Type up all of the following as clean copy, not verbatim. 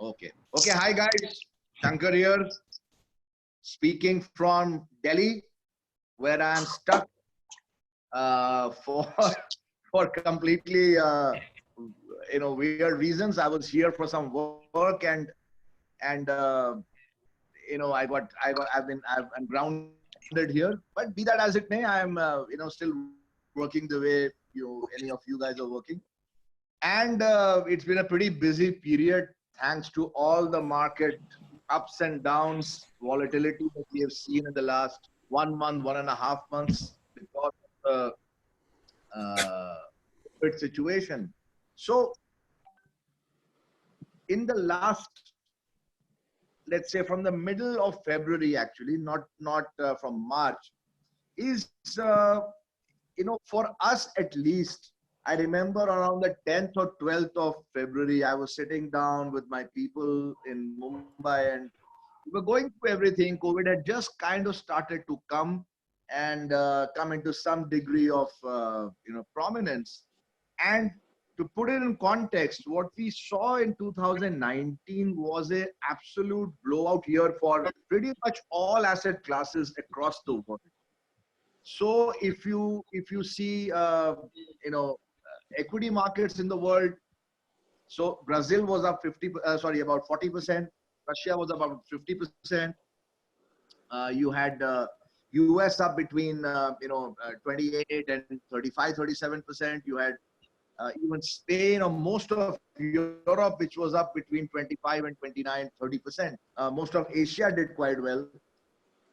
Okay. Okay. Hi, guys. Shankar here, speaking from Delhi, where I'm stuck for for completely weird reasons. I was here for some work and I'm grounded here. But be that as it may, I'm still working the way any of you guys are working. And it's been a pretty busy period thanks to all the market ups and downs, volatility that we have seen in the last 1 month, 1.5 months because of the COVID situation. So, in the last, let's say from the middle of February, actually, not from March, is for us at least. I remember around the 10th or 12th of February, I was sitting down with my people in Mumbai and we were going through everything. COVID had just kind of started to come and come into some degree of prominence. And to put it in context, what we saw in 2019 was a absolute blowout year for pretty much all asset classes across the world. So if you see equity markets in the world, so Brazil was up about 40%. Russia was about 50%. You had US up between 28 and 35, 37%. You had even Spain or most of Europe, which was up between 25 and 29, 30%. Most of Asia did quite well.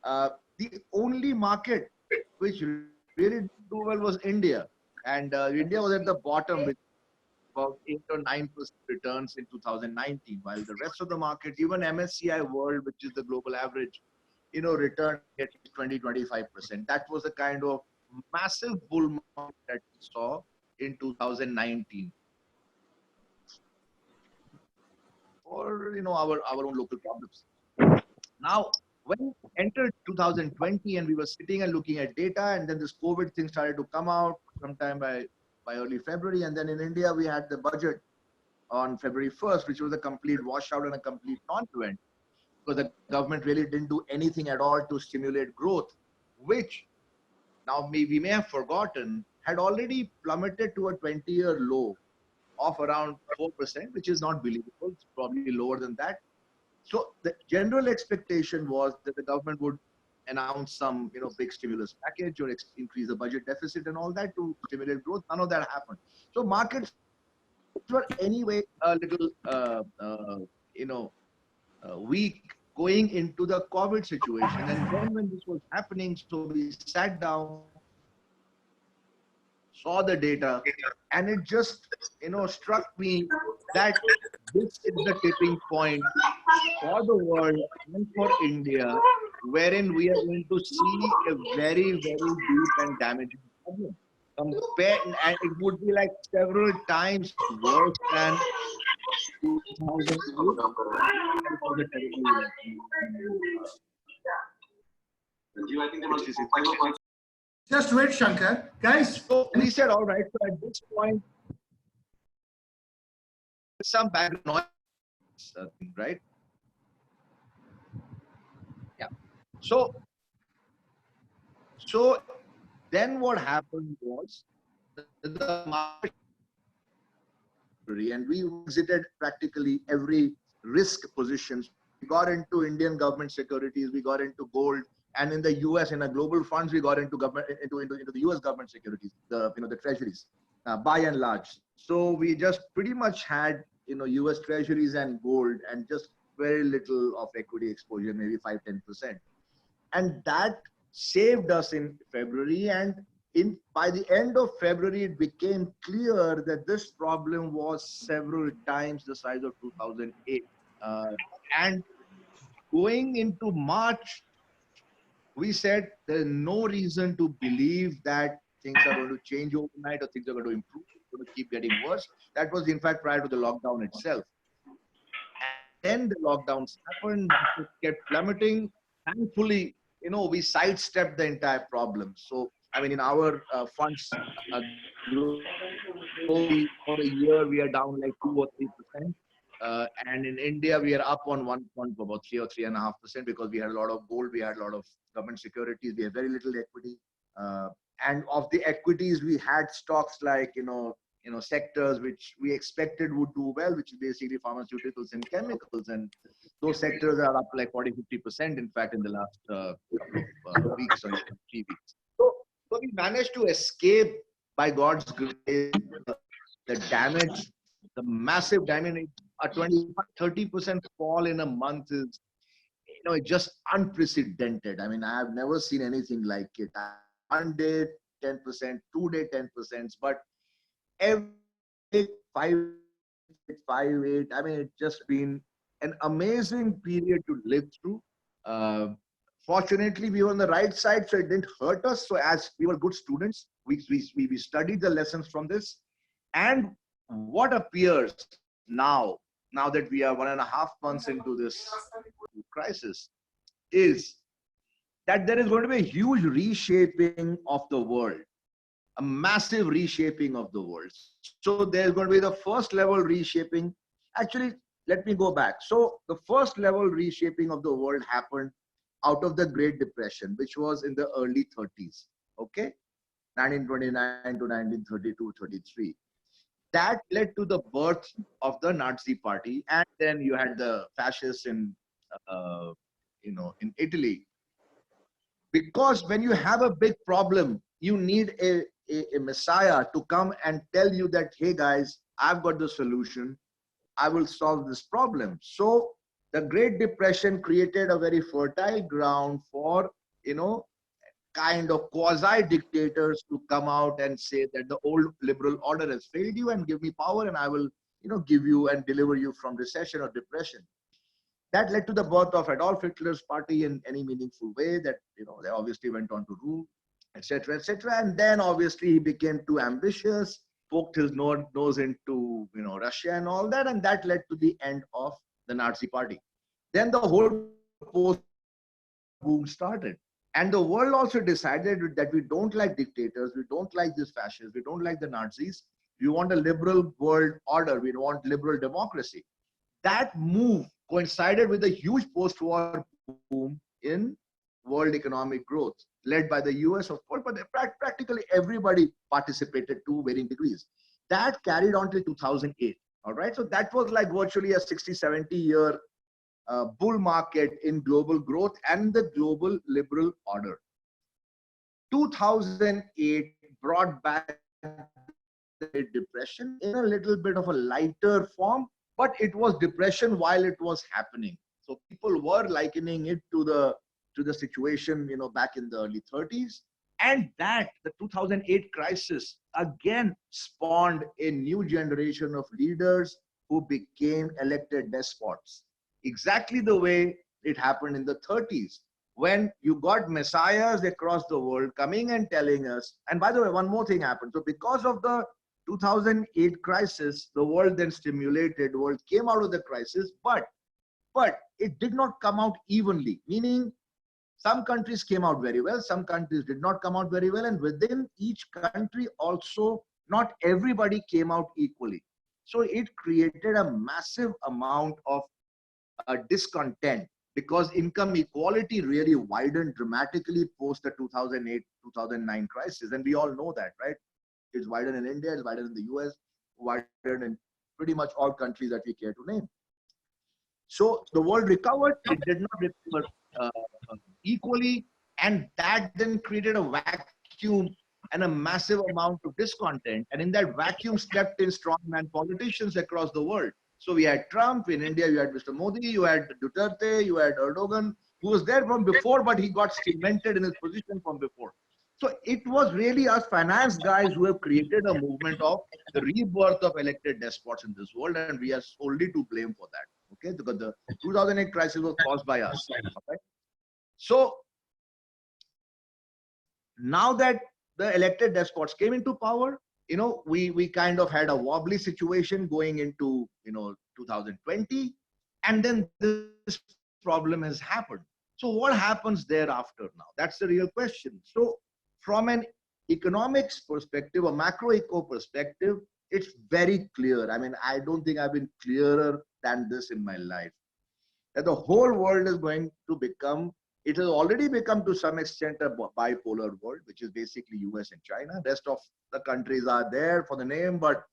The only market which really did do well was India. And India was at the bottom with about 8 or 9% returns in 2019, while the rest of the markets, even MSCI World, which is the global average, returned at least 20, 25%. That was the kind of massive bull market that we saw in 2019 for our own local problems. Now, when we entered 2020 and we were sitting and looking at data, and then this COVID thing started to come out sometime by early February, and then in India we had the budget on February 1st, which was a complete washout and a complete non-event because the government really didn't do anything at all to stimulate growth, which now we may have forgotten had already plummeted to a 20-year low of around 4%, which is not believable. It's probably lower than that. So the general expectation was that the government would announce some, big stimulus package or increase the budget deficit and all that to stimulate growth. None of that happened. So markets were anyway a little, weak going into the COVID situation. And then when this was happening, so we sat down, saw the data, and it just, struck me that this is the tipping point for the world and for India, wherein we are going to see a very, very deep and damaging problem. And it would be like several times worse than 2008. Just wait, Shankar. Guys. So we said, all right, so at this point, some background noise, right? Yeah. So then what happened was the market, and we exited practically every risk positions. We got into Indian government securities, we got into gold, and in the US, in the global funds, we got into the US government securities, the treasuries, by and large. So we just pretty much had US treasuries and gold, and just very little of equity exposure, maybe 5-10%. And that saved us in February. And by the end of February, it became clear that this problem was several times the size of 2008. And going into March, we said there's no reason to believe that things are going to change overnight or things are going to improve. It's going to keep getting worse. That was, in fact, prior to the lockdown itself. And then the lockdowns happened, it kept plummeting. Thankfully, we sidestepped the entire problem. So, I mean, in our funds, globally for a year, we are down like 2 or 3%. And in India, we are up on 1 point, about 3 or 3.5% because we had a lot of gold, we had a lot of government securities, we have very little equity. And of the equities, we had stocks like, sectors which we expected would do well, which is basically pharmaceuticals and chemicals. And those sectors are up like 40-50%, in fact, in the last couple of weeks or even 3 weeks. So we managed to escape, by God's grace, the damage, the massive damage. A 20-30% fall in a month is, it's just unprecedented. I mean, I have never seen anything like it. 1 day 10%, 2 day 10%, but every 5, 5, 8. I mean, it's just been an amazing period to live through. Fortunately, we were on the right side, so it didn't hurt us. So as we were good students, we studied the lessons from this. And what appears now that we are 1.5 months into this crisis, is that there is going to be a huge reshaping of the world, a massive reshaping of the world. So there's going to be the first level reshaping. Actually, let me go back. So the first level reshaping of the world happened out of the Great Depression, which was in the early 30s, okay? 1929 to 1932, 33. That led to the birth of the Nazi Party. And then you had the fascists in Italy. Because when you have a big problem, you need a messiah to come and tell you that, hey guys, I've got the solution. I will solve this problem. So the Great Depression created a very fertile ground for, kind of quasi-dictators to come out and say that the old liberal order has failed you and give me power and I will, give you and deliver you from recession or depression. That led to the birth of Adolf Hitler's party in any meaningful way that, they obviously went on to rule, etc., etc. And then obviously he became too ambitious, poked his nose into, Russia and all that. And that led to the end of the Nazi Party. Then the whole post boom started. And the world also decided that we don't like dictators, we don't like these fascists, we don't like the Nazis. We want a liberal world order, we want liberal democracy. That move coincided with a huge post-war boom in world economic growth, led by the US, of course, but practically everybody participated to varying degrees. That carried on till 2008, all right? So that was like virtually a 60-70 year bull market in global growth and the global liberal order. 2008 brought back the depression in a little bit of a lighter form, but it was depression while it was happening. So people were likening it to the situation, back in the early 30s. And that, the 2008 crisis, again spawned a new generation of leaders who became elected despots. Exactly the way it happened in the 30s, when you got messiahs across the world coming and telling us. And by the way, one more thing happened. So because of the 2008 crisis, the world then stimulated, the world came out of the crisis, but it did not come out evenly, meaning some countries came out very well, some countries did not come out very well, and within each country also, not everybody came out equally. So it created a massive amount of discontent, because income equality really widened dramatically post the 2008-2009 crisis. And we all know that, right? It's widened in India, it's widened in the US, widened in pretty much all countries that we care to name. So the world recovered, it did not recover equally, and that then created a vacuum and a massive amount of discontent. And in that vacuum stepped in strongman politicians across the world. So we had Trump, in India you had Mr. Modi, you had Duterte, you had Erdogan, who was there from before, but he got cemented in his position from before. So it was really us finance guys who have created a movement of the rebirth of elected despots in this world, and we are solely to blame for that. Okay, because the 2008 crisis was caused by us. Okay? So now that the elected despots came into power, we kind of had a wobbly situation going into 2020, and then this problem has happened. So what happens thereafter now? That's the real question. So from an economics perspective, a macro eco perspective, it's very clear. I mean, I don't think I've been clearer than this in my life. That the whole world is going to become, it has already become to some extent a bipolar world, which is basically US and China. Rest of the countries are there for the name, but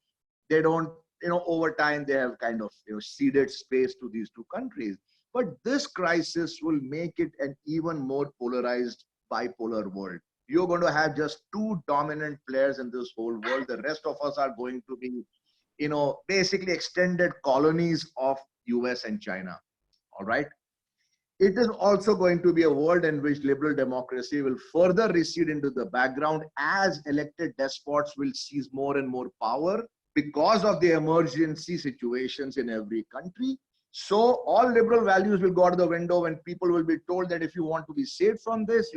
they don't, over time they have kind of ceded space to these two countries. But this crisis will make it an even more polarized bipolar world. You're going to have just two dominant players in this whole world. The rest of us are going to be, basically extended colonies of US and China. All right. It is also going to be a world in which liberal democracy will further recede into the background as elected despots will seize more and more power because of the emergency situations in every country. So all liberal values will go out of the window when people will be told that if you want to be saved from this,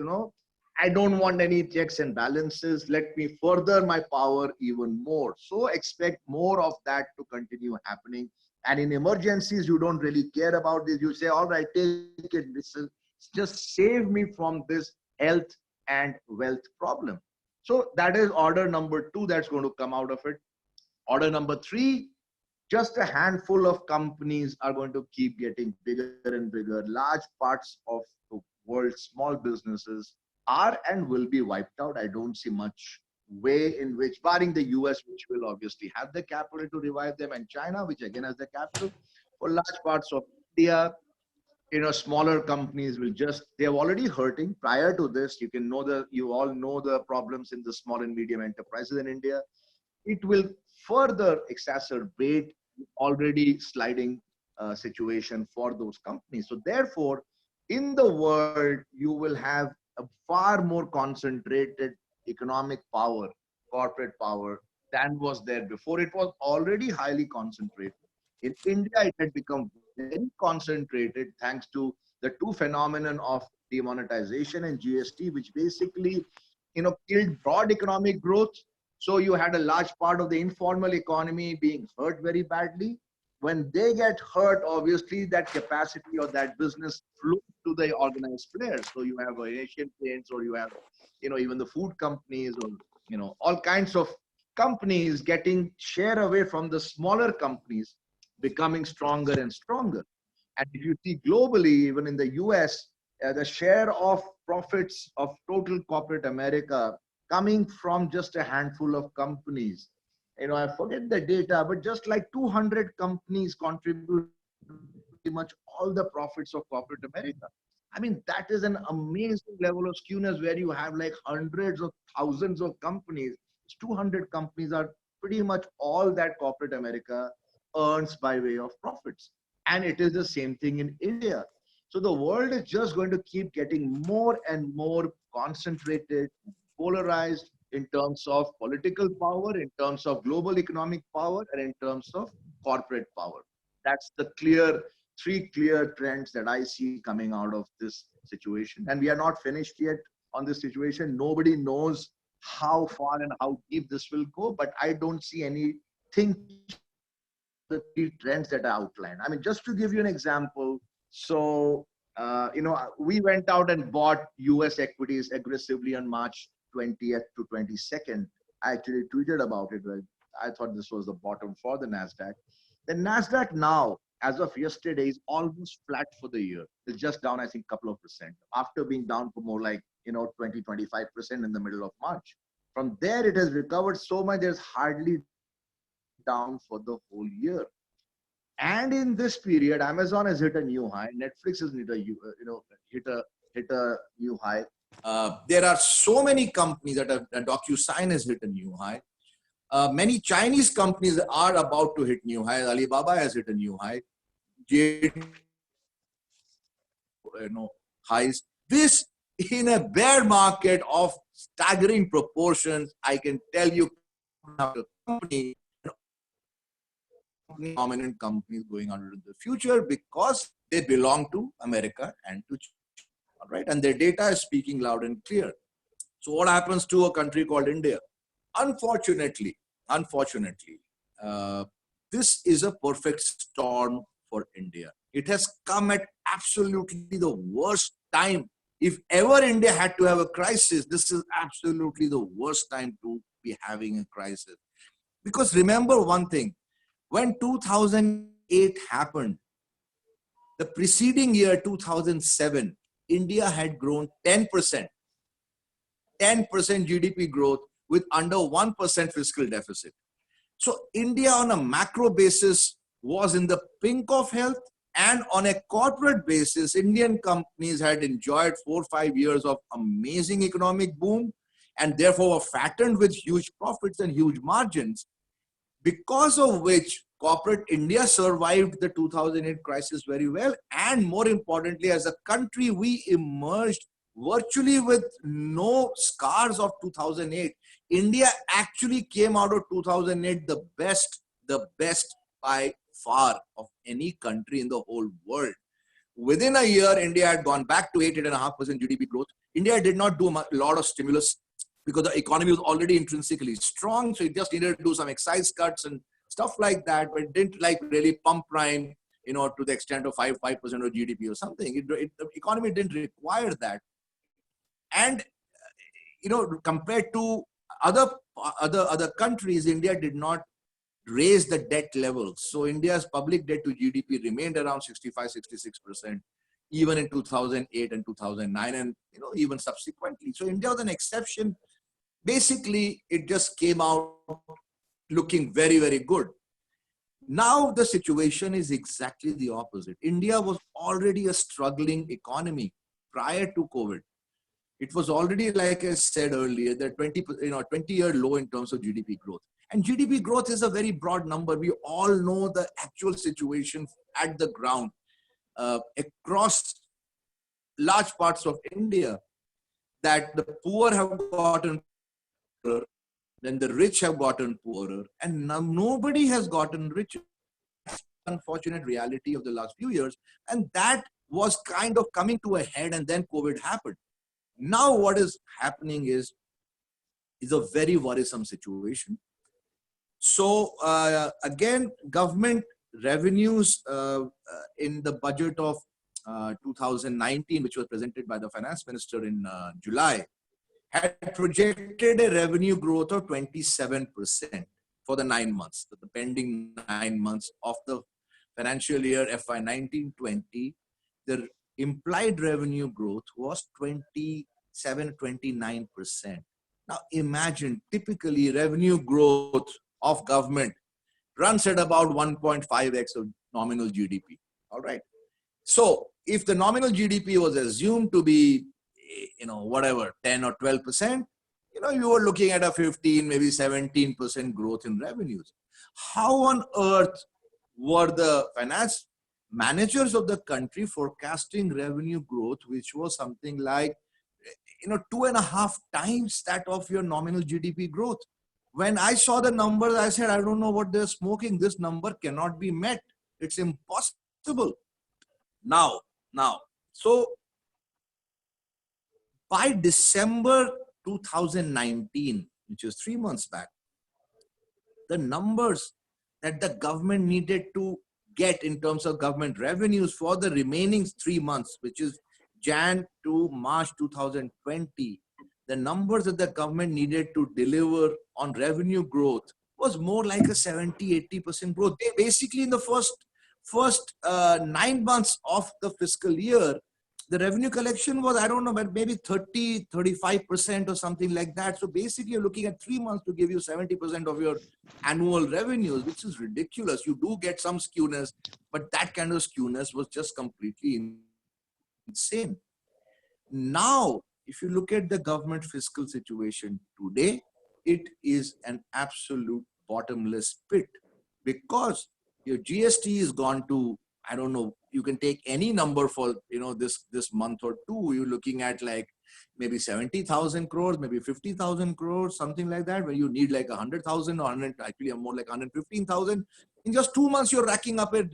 I don't want any checks and balances. Let me further my power even more. So expect more of that to continue happening. And in emergencies, you don't really care about this. You say, all right, take it. Just save me from this health and wealth problem. So that is order number 2 that's going to come out of it. Order number 3, just a handful of companies are going to keep getting bigger and bigger. Large parts of the world's small businesses are and will be wiped out. I don't see much way in which, barring the US, which will obviously have the capital to revive them, and China, which again has the capital, for large parts of India, smaller companies will just, they're already hurting. Prior to this, you all know the problems in the small and medium enterprises in India. It will further exacerbate already sliding situation for those companies. So therefore, in the world, you will have a far more concentrated economic power, corporate power, than was there before. It was already highly concentrated. In India, it had become very concentrated thanks to the two phenomenon of demonetization and GST, which basically, killed broad economic growth. So you had a large part of the informal economy being hurt very badly. When they get hurt, obviously that capacity or that business flows to the organized players. So you have Asian Paints, or you have, even the food companies, or, all kinds of companies getting share away from the smaller companies, becoming stronger and stronger. And if you see globally, even in the US, the share of profits of total corporate America coming from just a handful of companies. I forget the data, but just like 200 companies contribute pretty much all the profits of corporate America. I mean, that is an amazing level of skewness where you have like hundreds of thousands of companies. 200 companies are pretty much all that corporate America earns by way of profits. And it is the same thing in India. So the world is just going to keep getting more and more concentrated, polarized in terms of political power, in terms of global economic power, and in terms of corporate power. That's the three clear trends that I see coming out of this situation. And we are not finished yet on this situation. Nobody knows how far and how deep this will go, but I don't see anything, the 3 trends that I outlined. I mean, just to give you an example, so we went out and bought US equities aggressively on March 20th to 22nd. I actually tweeted about it. I thought this was the bottom for the NASDAQ. The NASDAQ now, as of yesterday, is almost flat for the year. It's just down, I think, a couple of percent after being down for more like, 20, 25% in the middle of March. From there, it has recovered so much, there's hardly down for the whole year. And in this period, Amazon has hit a new high. Netflix has hit a new high. There are so many companies that DocuSign has hit a new high. Many Chinese companies are about to hit new highs. Alibaba has hit a new high. Highs. This in a bear market of staggering proportions, I can tell you, dominant companies going on into the future because they belong to America and to China, all right? And their data is speaking loud and clear. So what happens to a country called India? Unfortunately, this is a perfect storm for India. It has come at absolutely the worst time. If ever India had to have a crisis, this is absolutely the worst time to be having a crisis. Because remember one thing, when 2008 happened, the preceding year, 2007, India had grown 10%, 10% GDP growth with under 1% fiscal deficit. So India on a macro basis was in the pink of health, and on a corporate basis, Indian companies had enjoyed 4 or 5 years of amazing economic boom and therefore were fattened with huge profits and huge margins, because of which corporate India survived the 2008 crisis very well. And more importantly, as a country, we emerged virtually with no scars of 2008. India actually came out of 2008 the best by far of any country in the whole world. Within a year, India had gone back to 8.5% GDP growth. India did not do a lot of stimulus because the economy was already intrinsically strong. So it just needed to do some excise cuts and stuff like that, but it didn't like really pump prime, to the extent of 5% of GDP or something. The economy didn't require that. And, compared to other countries, India did not raise the debt levels. So India's public debt to GDP remained around 65-66%, even in 2008 and 2009, and even subsequently. So India was an exception. Basically, it just came out looking very, very good. Now the situation is exactly the opposite. India was already a struggling economy prior to COVID. It was already, like I said earlier, the 20-year low in terms of GDP growth. And GDP growth is a very broad number. We all know the actual situation at the ground across large parts of India, that the poor have gotten poorer, then the rich have gotten poorer, and now nobody has gotten richer. That's the unfortunate reality of the last few years. And that was kind of coming to a head, and then COVID happened. Now what is happening is a very worrisome situation. So again, government revenues in the budget of 2019, which was presented by the finance minister in July, had projected a revenue growth of 27% for the 9 months, the pending 9 months of the financial year FY 19-20. The implied revenue growth was 27-29%. Now imagine, typically revenue growth of government runs at about 1.5x of nominal GDP. All right. So if the nominal GDP was assumed to be, whatever, 10 or 12%, you were looking at a 15, maybe 17% growth in revenues. How on earth were the finance managers of the country forecasting revenue growth, which was something like, 2.5 times that of your nominal GDP growth? When I saw the numbers, I said, I don't know what they're smoking. This number cannot be met. It's impossible. Now, so by December 2019, which was 3 months back, the numbers that the government needed to get in terms of government revenues for the remaining 3 months, which is Jan to March 2020, the numbers that the government needed to deliver on revenue growth was more like a 70-80% growth. They basically, in the first 9 months of the fiscal year, the revenue collection was, I don't know, but maybe 30-35% or something like that. So basically, you're looking at 3 months to give you 70% of your annual revenues, which is ridiculous. You do get some skewness, but that kind of skewness was just completely insane. Now, if you look at the government fiscal situation today, it is an absolute bottomless pit, because your GST is gone to, I don't know, you can take any number for, this month or two, you're looking at like maybe 70,000 crores, maybe 50,000 crores, something like that, where you need like 100,000 or 100, actually more like 115,000. In just 2 months, you're racking up a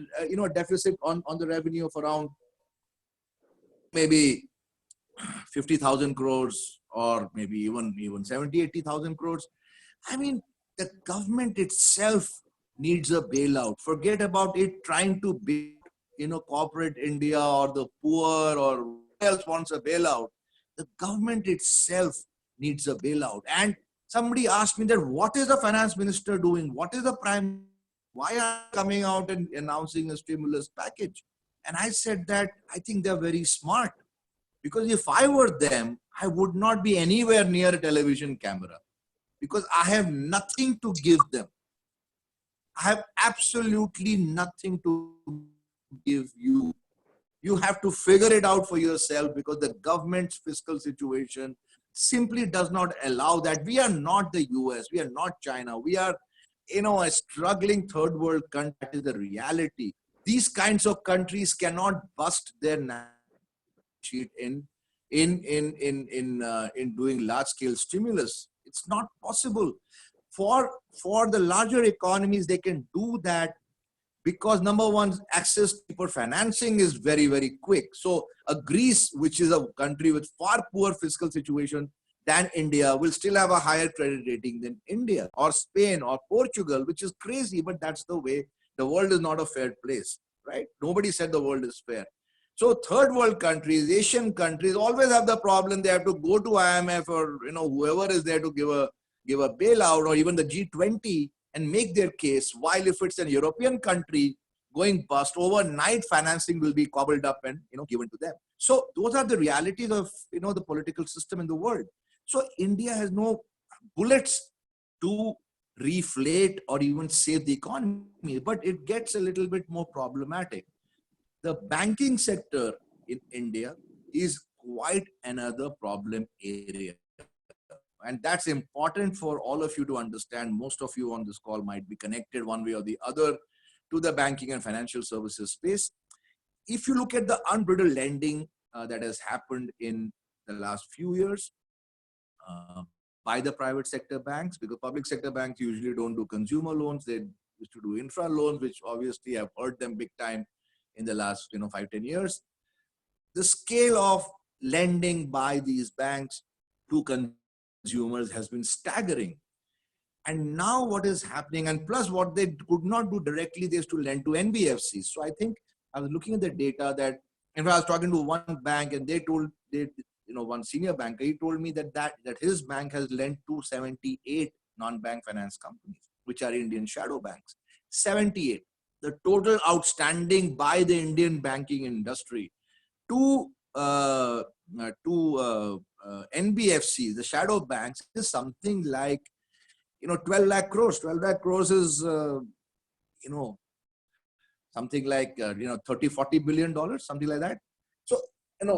deficit on the revenue of around maybe 50,000 crores, or maybe even 70-80,000 crores. I mean, the government itself needs a bailout. Forget about it trying to build, corporate India or the poor or who else wants a bailout. The government itself needs a bailout. And Somebody asked me that, what is the finance minister doing? What is the prime? Why are they coming out and announcing a stimulus package? And I said that I think they're very smart, because if I were them, I would not be anywhere near a television camera, because I have nothing to give them. I have absolutely nothing to give you. You have to figure it out for yourself, because the government's fiscal situation simply does not allow that. We are not the US, we are not China, we are, a struggling third world country. That is the reality. These kinds of countries cannot bust their sheet in doing large scale stimulus. It's not possible. For the larger economies, they can do that, because number one, access to cheaper financing is very, very quick. So a Greece, which is a country with far poor fiscal situation than India, will still have a higher credit rating than India, or Spain or Portugal, which is crazy, but that's the way. The world is not a fair place, right? Nobody said the world is fair. So third world countries, Asian countries always have the problem. They have to go to IMF or whoever is there to give a bailout, or even the G20, and make their case. While if it's a European country going bust, overnight financing will be cobbled up and given to them. So those are the realities of the political system in the world. So India has no bullets to reflate or even save the economy, but it gets a little bit more problematic. The banking sector in India is quite another problem area. And that's important for all of you to understand. Most of you on this call might be connected one way or the other to the banking and financial services space. If you look at the unbridled lending that has happened in the last few years by the private sector banks, because public sector banks usually don't do consumer loans, they used to do infra loans, which obviously have hurt them big time in the last 5-10 years. The scale of lending by these banks to consumers has been staggering. And now what is happening, and plus what they could not do directly, they used to lend to NBFCs. So I think I was looking at the data that, in fact, I was talking to one bank, and one senior banker, he told me that his bank has lent to 78 non-bank finance companies, which are Indian shadow banks. 78. The total outstanding by the Indian banking industry to NBFCs, the shadow banks, is something like 12 lakh crores. 12 lakh crores is something like 30-40 billion dollars, something like that. So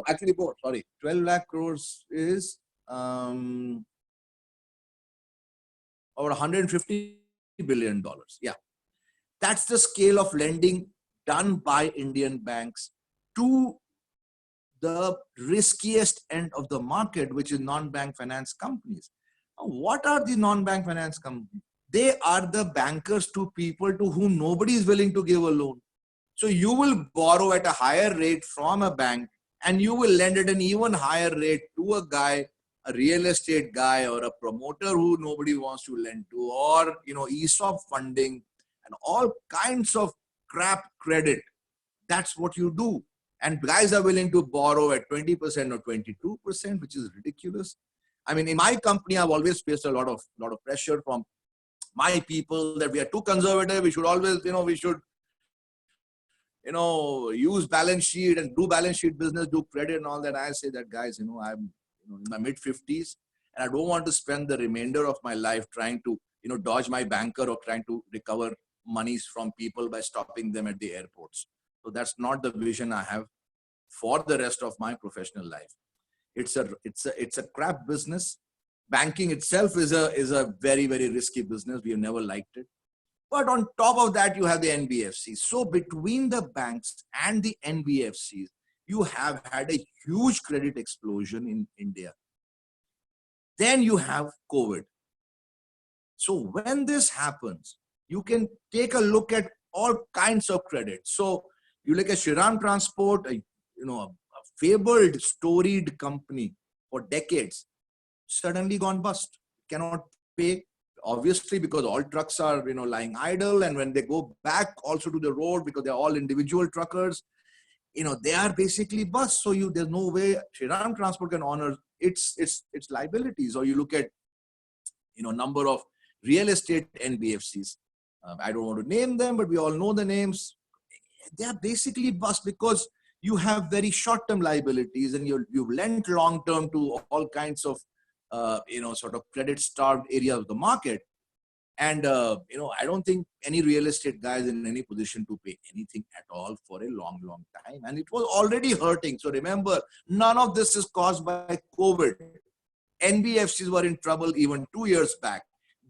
actually more, sorry, 12 lakh crores is over 150 billion dollars. Yeah, that's the scale of lending done by Indian banks to the riskiest end of the market, which is non-bank finance companies. What are the non-bank finance companies? They are the bankers to people to whom nobody is willing to give a loan. So you will borrow at a higher rate from a bank, and you will lend at an even higher rate to a guy, a real estate guy, or a promoter who nobody wants to lend to, or ESOP funding and all kinds of crap credit. That's what you do. And guys are willing to borrow at 20% or 22%, which is ridiculous. I mean, in my company, I've always faced a lot of pressure from my people that we are too conservative. We should always, use balance sheet and do balance sheet business, do credit and all that. I say that, guys, I'm in my mid 50s, and I don't want to spend the remainder of my life trying to, dodge my banker or trying to recover monies from people by stopping them at the airports. So that's not the vision I have for the rest of my professional life. It's a crap business. Banking itself is a very, very risky business. We have never liked it. But on top of that, you have the NBFCs. So between the banks and the NBFCs, you have had a huge credit explosion in India. Then you have COVID. So when this happens, you can take a look at all kinds of credit. So you look at Shriram Transport, a fabled, storied company for decades, suddenly gone bust, cannot pay, obviously, because all trucks are, lying idle. And when they go back also to the road, because they're all individual truckers, they are basically bust. So there's no way Shriram Transport can honor its liabilities. Or you look at, number of real estate NBFCs. I don't want to name them, but we all know the names. They are basically bust because you have very short-term liabilities and you've lent long-term to all kinds of, sort of credit-starved areas of the market. And, I don't think any real estate guy is in any position to pay anything at all for a long, long time. And it was already hurting. So remember, none of this is caused by COVID. NBFCs were in trouble even 2 years back.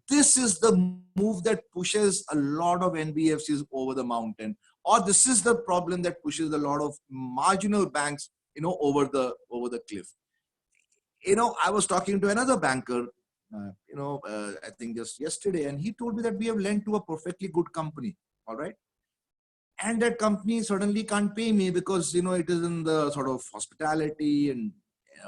This is the move that pushes a lot of NBFCs over the mountain, or this is the problem that pushes a lot of marginal banks, over the cliff. I was talking to another banker, I think just yesterday, and he told me that we have lent to a perfectly good company, all right? And that company suddenly can't pay me because, it is in the sort of hospitality and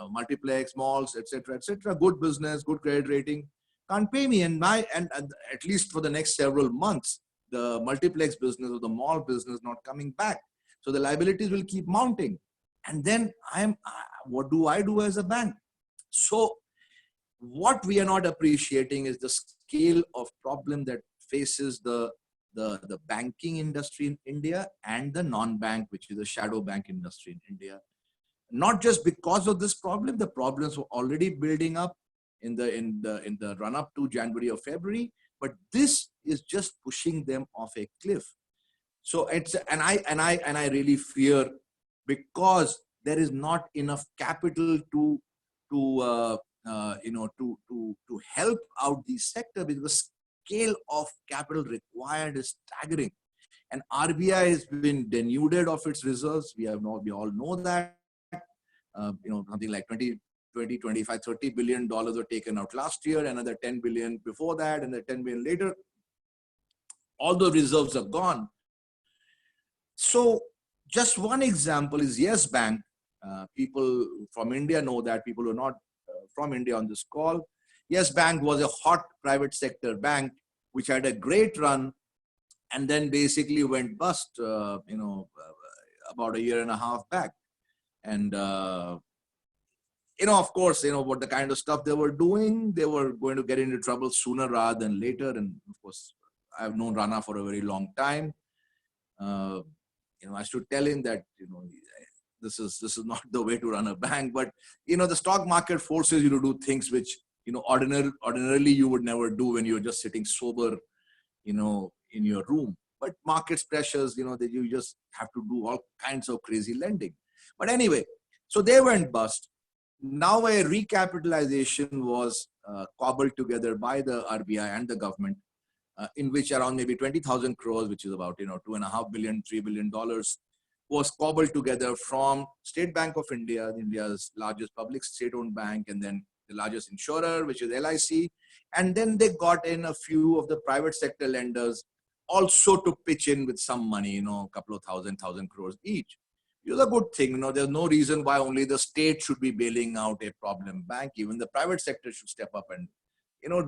multiplex, malls, etc., good business, good credit rating, can't pay me. And at least for the next several months, the multiplex business or the mall business not coming back. So the liabilities will keep mounting. And then what do I do as a bank? So what we are not appreciating is the scale of problem that faces the banking industry in India and the non-bank, which is the shadow bank industry in India. Not just because of this problem, the problems were already building up in the run up to January or February, but this is just pushing them off a cliff. So I really fear, because there is not enough capital to help out the sector, because the scale of capital required is staggering. And RBI has been denuded of its reserves. We all know that. Something like 25, 30 billion dollars were taken out last year, another 10 billion before that, and then 10 billion later. All the reserves are gone. So just one example is Yes Bank. People from India know that. People who are not from India on this call. Yes Bank was a hot private sector bank which had a great run and then basically went bust, about a year and a half back. And, of course, what the kind of stuff they were doing, they were going to get into trouble sooner rather than later. And of course, I've known Rana for a very long time. I should tell him that, this is not the way to run a bank, but, the stock market forces you to do things which, ordinarily you would never do when you're just sitting sober, in your room. But markets pressures, that you just have to do all kinds of crazy lending. But anyway, so they went bust. Now a recapitalization was cobbled together by the RBI and the government, in which around maybe 20,000 crores, which is about, $2.5 billion, $3 billion, was cobbled together from State Bank of India, India's largest public state-owned bank, and then the largest insurer, which is LIC. And then they got in a few of the private sector lenders also to pitch in with some money, a couple of thousand crores each. It was a good thing. There's no reason why only the state should be bailing out a problem bank. Even the private sector should step up and,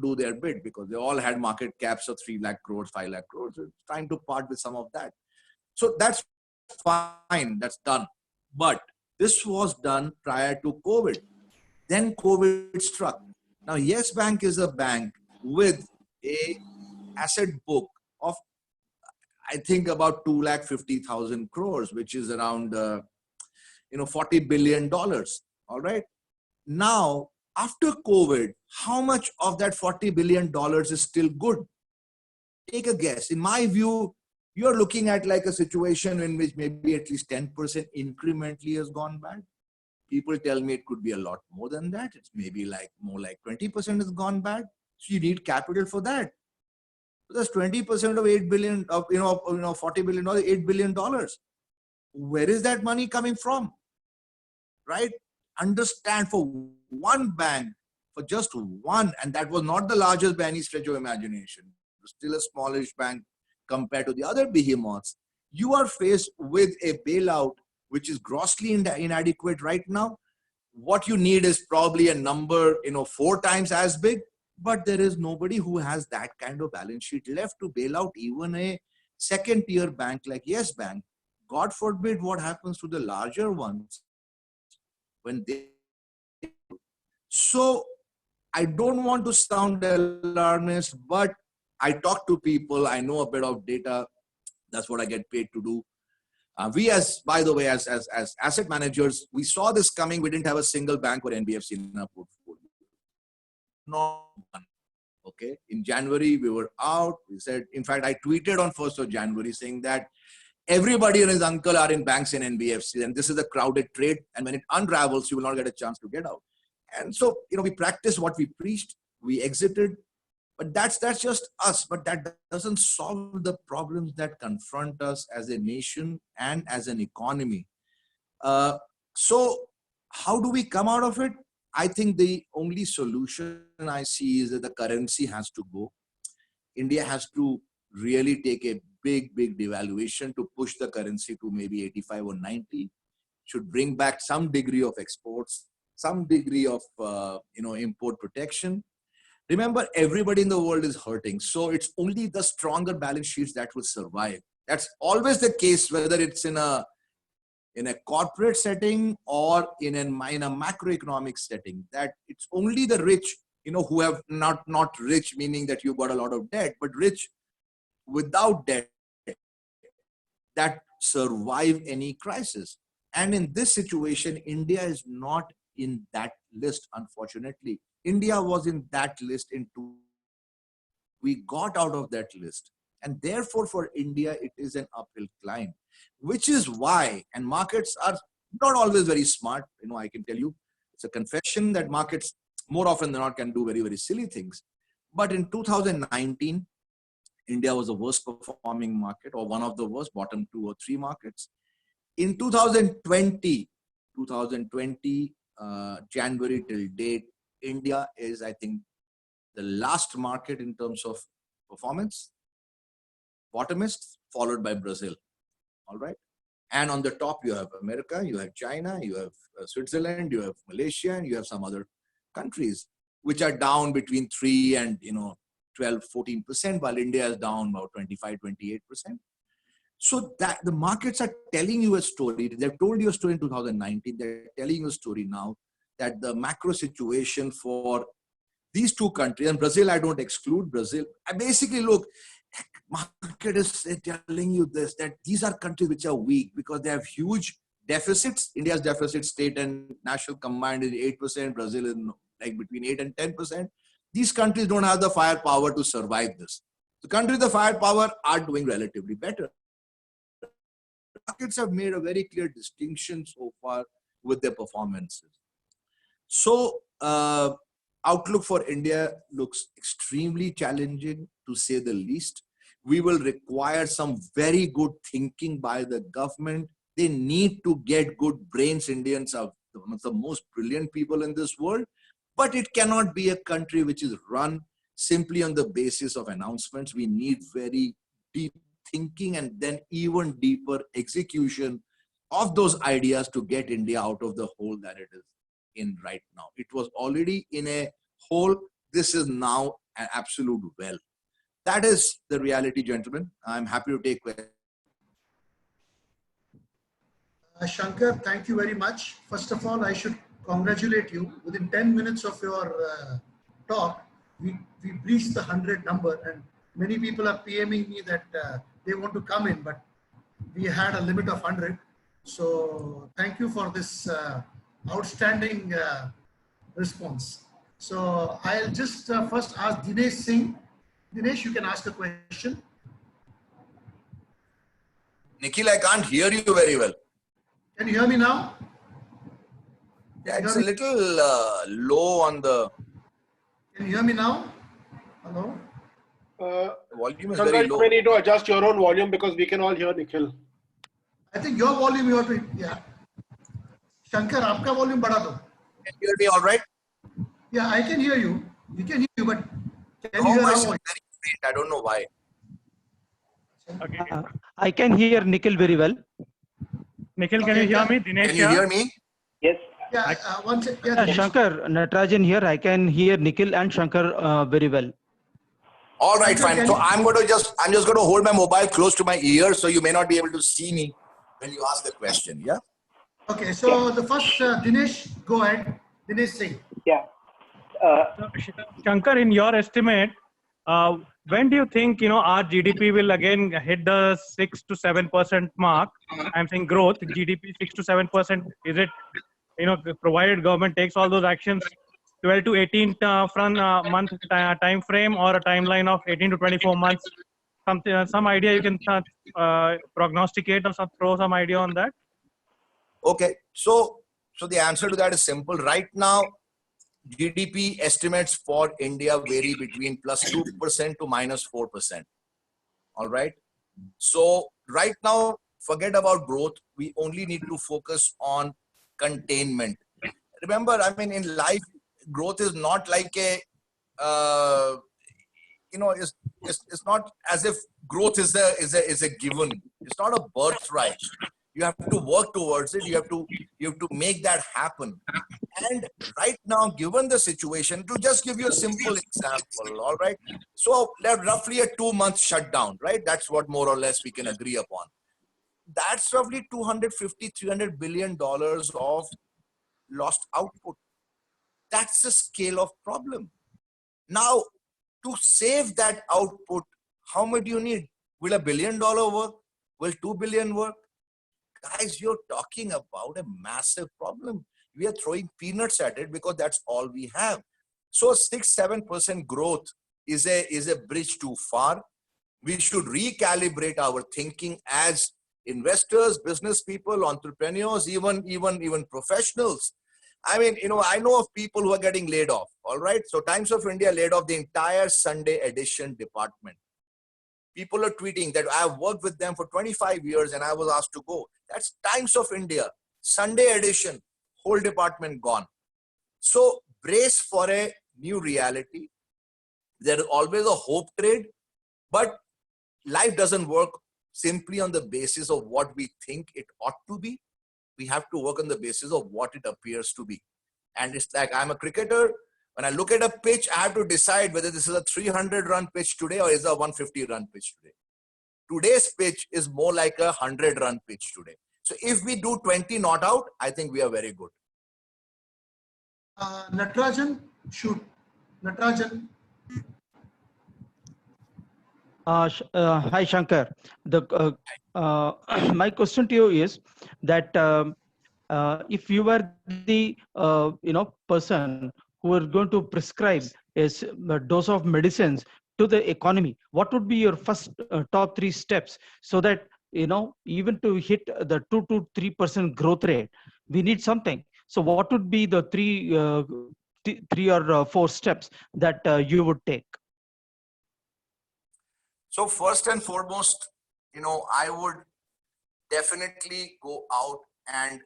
do their bit, because they all had market caps of 3 lakh crores, 5 lakh crores. It's time to part with some of that. So that's fine. That's done. But this was done prior to COVID. Then COVID struck. Now, Yes Bank is a bank with a asset book of, I think, about 250,000 crores, which is around, $40 billion. All right. Now, after COVID, how much of that $40 billion is still good? Take a guess. In my view, you're looking at like a situation in which maybe at least 10% incrementally has gone bad. People tell me it could be a lot more than that. It's maybe more like 20% has gone bad. So you need capital for that. So that's 20% of 8 billion, of $40 billion, $8 billion. Where is that money coming from? Right? Understand, for one bank, for just one, and that was not the largest by any stretch of imagination, it was still a smallish bank compared to the other behemoths, you are faced with a bailout which is grossly inadequate right now. What you need is probably a number, 4 times as big, but there is nobody who has that kind of balance sheet left to bail out even a second tier bank like Yes Bank. God forbid what happens to the larger ones when they. So I don't want to sound alarmist, but I talk to people. I know a bit of data. That's what I get paid to do. We, by the way, as asset managers, we saw this coming. We didn't have a single bank or NBFC in our portfolio. Not one. Okay. In January, we were out. We said, in fact, I tweeted on 1st of January saying that everybody and his uncle are in banks and NBFCs, and this is a crowded trade. And when it unravels, you will not get a chance to get out. And so, we practiced what we preached. We exited. But that's just us. But that doesn't solve the problems that confront us as a nation and as an economy. So how do we come out of it? I think the only solution I see is that the currency has to go. India has to really take a big devaluation to push the currency to maybe 85 or 90. Should bring back some degree of exports, some degree of import protection. Remember, everybody in the world is hurting. So it's only the stronger balance sheets that will survive. That's always the case, whether it's in a corporate setting or in a macroeconomic setting, that it's only the rich, who have not rich, meaning that you've got a lot of debt, but rich without debt, that survive any crisis. And in this situation, India is not in that list, unfortunately. India was in that list we got out of that list. And therefore, for India, it is an uphill climb, which is why, and markets are not always very smart. I can tell you, it's a confession that markets more often than not can do very silly things. But in 2019, India was the worst performing market, or one of the worst, bottom 2 or 3 markets. In 2020, January till date, India is, I think, the last market in terms of performance, bottomist, followed by Brazil. All right. And on the top, you have America, you have China, you have Switzerland, you have Malaysia, and you have some other countries, which are down between 3 and 12, 14%, while India is down about 25, 28%. So that the markets are telling you a story. They've told you a story in 2019. They're telling you a story now that the macro situation for these 2 countries, and Brazil, I don't exclude Brazil. I basically look, market is telling you this, that these are countries which are weak because they have huge deficits. India's deficit, state and national combined, is 8%. Brazil is like between 8 and 10%. These countries don't have the firepower to survive this. The countries with the firepower are doing relatively better. Markets have made a very clear distinction so far with their performances. So outlook for India looks extremely challenging, to say the least. We will require some very good thinking by the government. They need to get good brains. Indians are one of the most brilliant people in this world, but it cannot be a country which is run simply on the basis of announcements. We need very deep thinking and then even deeper execution of those ideas to get India out of the hole that it is in right now. It was already in a hole. This is now an absolute well. That is the reality, gentlemen. I'm happy to take questions. Shankar, thank you very much. First of all, I should congratulate you. Within 10 minutes of your talk, we breached the 100 number, and many people are PMing me that they want to come in, but we had a limit of 100. So thank you for this outstanding response. So I'll just first ask Dinesh Singh. Dinesh, you can ask a question. Nikhil, I can't hear you very well. Can you hear me now? Yeah, it's a little low on the... Can you hear me now? Hello? Volume is Shankar, very you low. may need to adjust your own volume because we can all hear Nikhil. I think your volume you have to, yeah. Shankar, aapka volume bada do. Can you hear me all right? Yeah, I can hear you. We can hear you, but can you Your hear voice our is voice? very faint. I don't know why. Uh, I can hear Nikhil very well. Nikhil, can Okay, you hear yeah. me? Dinesh Can you hear me? Yes. Yeah, one second. Yeah, Dinesh. Shankar, Natarajan here. I can hear Nikhil and Shankar very well. All right, Shankar, fine. can So you- I'm just going to hold my mobile close to my ear, so you may not be able to see me when you ask the question. Yeah. Okay, so the first, Dinesh, go ahead. Dinesh Singh. Yeah. Shankar, in your estimate, when do you think our GDP will again hit the 6 to 7% mark? I'm saying growth, GDP 6 to 7%. Is it provided government takes all those actions, 12 to 18 month time frame, or a timeline of 18 to 24 months? Some idea you can prognosticate or throw some idea on that? Okay, so the answer to that is simple. Right now, GDP estimates for India vary between +2% to -4%. All right. So right now, forget about growth. We only need to focus on containment. Remember, I mean, in life, growth is not like a, it's not as if growth is a given. It's not a birthright. You have to work towards it. You have to make that happen. And right now, given the situation, to just give you a simple example, all right? So roughly a 2-month shutdown, right? That's what more or less we can agree upon. That's roughly $250–300 billion of lost output. That's the scale of problem. Now, to save that output, how much do you need? Will $1 billion work? Will $2 billion work? Guys, you're talking about a massive problem. We are throwing peanuts at it because that's all we have. So 6–7% growth is a bridge too far. We should recalibrate our thinking as investors, business people, entrepreneurs, even professionals. I mean, I know of people who are getting laid off. All right. So Times of India laid off the entire Sunday edition department. People are tweeting that I have worked with them for 25 years and I was asked to go. That's Times of India, Sunday edition, whole department gone. So brace for a new reality. There is always a hope trade, but life doesn't work simply on the basis of what we think it ought to be. We have to work on the basis of what it appears to be. And it's like, I'm a cricketer. When I look at a pitch, I have to decide whether this is a 300-run pitch today or is a 150-run pitch today. Today's pitch is more like a 100-run pitch today. So if we do 20 not out, I think we are very good. Natarajan, shoot. Natarajan. Hi, Shankar. My question to you is that if you were the person who are going to prescribe a dose of medicines to the economy, what would be your first top 3 steps so that even to hit the 2 to 3% growth rate, we need something. So what would be the 3 or 4 steps that you would take? So first and foremost, I would definitely go out and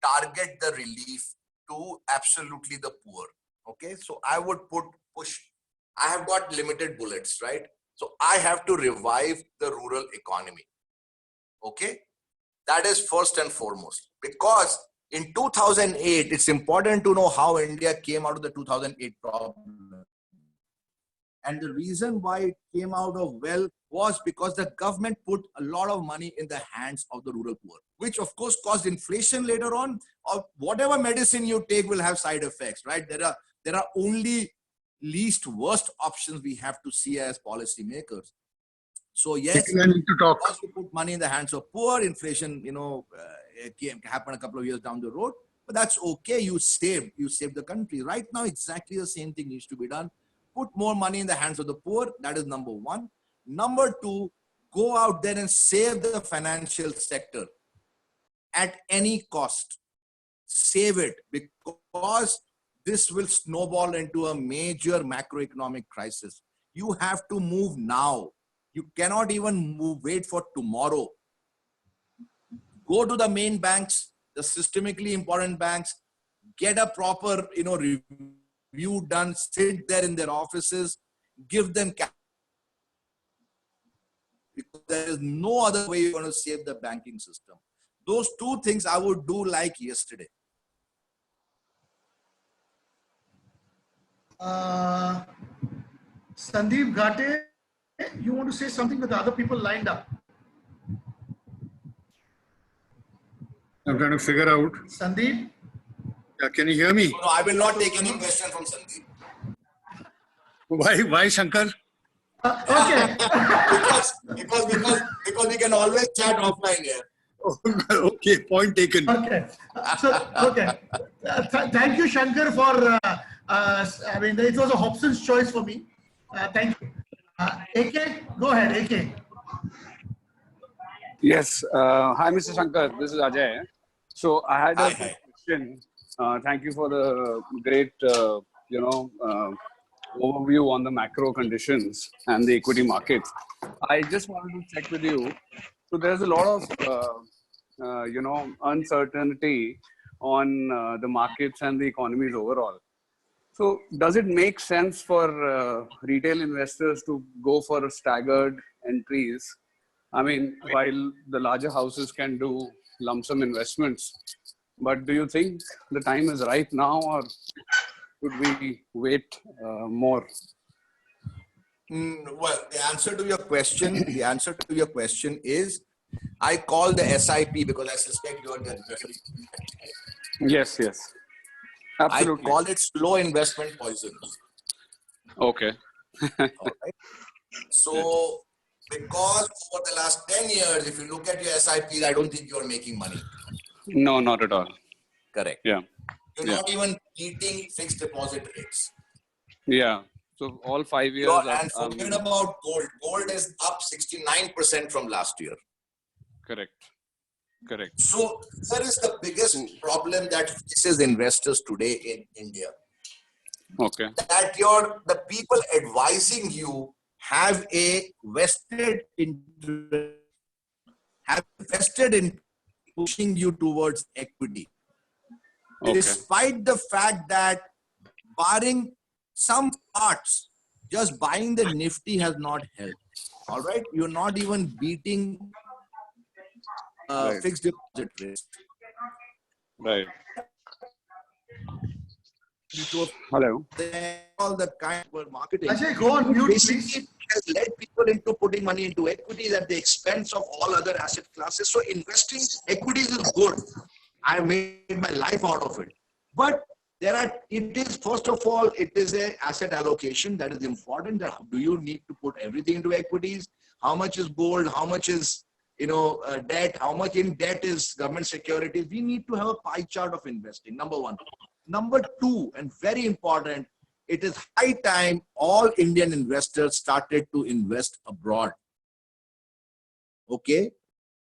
target the relief to absolutely the poor. Okay, so I would push. I have got limited bullets, right? So I have to revive the rural economy. Okay, that is first and foremost, because in 2008, it's important to know how India came out of the 2008 problem. And the reason why it came out of well was because the government put a lot of money in the hands of the rural poor, which of course caused inflation later on. Or whatever medicine you take will have side effects, right? There are only least worst options we have to see as policymakers. So yes, I need to talk. to put money in the hands of poor, inflation, happened a couple of years down the road, but that's okay. You saved the country. Right now, exactly the same thing needs to be done. Put more money in the hands of the poor. That is number one. Number two, go out there and save the financial sector at any cost. Save it, because this will snowball into a major macroeconomic crisis. You have to move now. You cannot even wait for tomorrow. Go to the main banks, the systemically important banks, get a proper, review done, sit there in their offices, give them cash. Because there is no other way you're going to save the banking system. Those 2 things I would do like yesterday. Sandeep Ghate, you want to say something with the other people lined up? I'm trying to figure out. Sandeep? Yeah, can you hear me? No, I will not take any question from Sandeep. Why, Shankar? Okay. because we can always chat offline here. Okay, point taken. Okay. Okay. Thank you, Shankar, for, I mean, it was a Hobson's choice for me. Thank you. AK, go ahead, AK. Yes. Hi, Mr. Shankar. This is Ajay. So I had a Hi, quick hi. question. Thank you for the great, overview on the macro conditions and the equity markets. I just wanted to check with you. So there's a lot of, uncertainty on the markets and the economies overall. So does it make sense for retail investors to go for staggered entries? I mean, while the larger houses can do lump sum investments, but do you think the time is right now, or should we wait more? Well, the answer to your question is, I call the SIP because I suspect you are the Yes, yes, I absolutely. call it slow investment poison. Okay. All right. So, because for the last 10 years, if you look at your SIPs, I don't think you are making money. No, not at all. Correct. Yeah, You're yeah, not even beating fixed deposit rates. yeah. So all 5 years And are forget about gold. Gold is up 69% from last year. correct. Correct. So, there is the biggest problem that faces investors today in India. Okay. That the people advising you have a vested interest, have vested in pushing you towards equity, Okay. despite the fact that barring some parts, just buying the Nifty has not helped. All right, you're not even beating Right. fixed deposit rates. Right. So Hello. all the kind of marketing Ajay, go on mute, basically please. has led people into putting money into equities at the expense of all other asset classes. So investing equities is good. I made my life out of it. But it is, first of all, it is a asset allocation that is important. That do you need to put everything into equities? How much is gold? How much is, debt? How much in debt is government securities? We need to have a pie chart of investing, number one. Number two, and very important, it is high time all Indian investors started to invest abroad. Okay.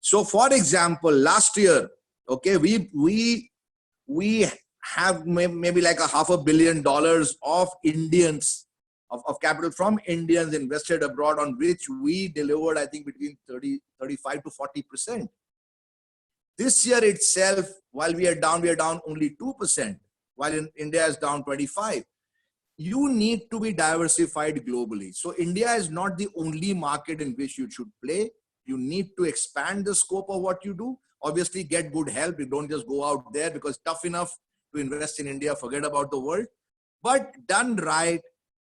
So for example, last year, okay, we have maybe like $500 million of Indians, of capital from Indians invested abroad, on which we delivered, I think, between 35 to 40%. This year itself, while we are down only 2%, while in India is down 25%. You need to be diversified globally. So India is not the only market in which you should play. You need to expand the scope of what you do. Obviously, get good help. You don't just go out there, because it's tough enough to invest in India, forget about the world. But done right,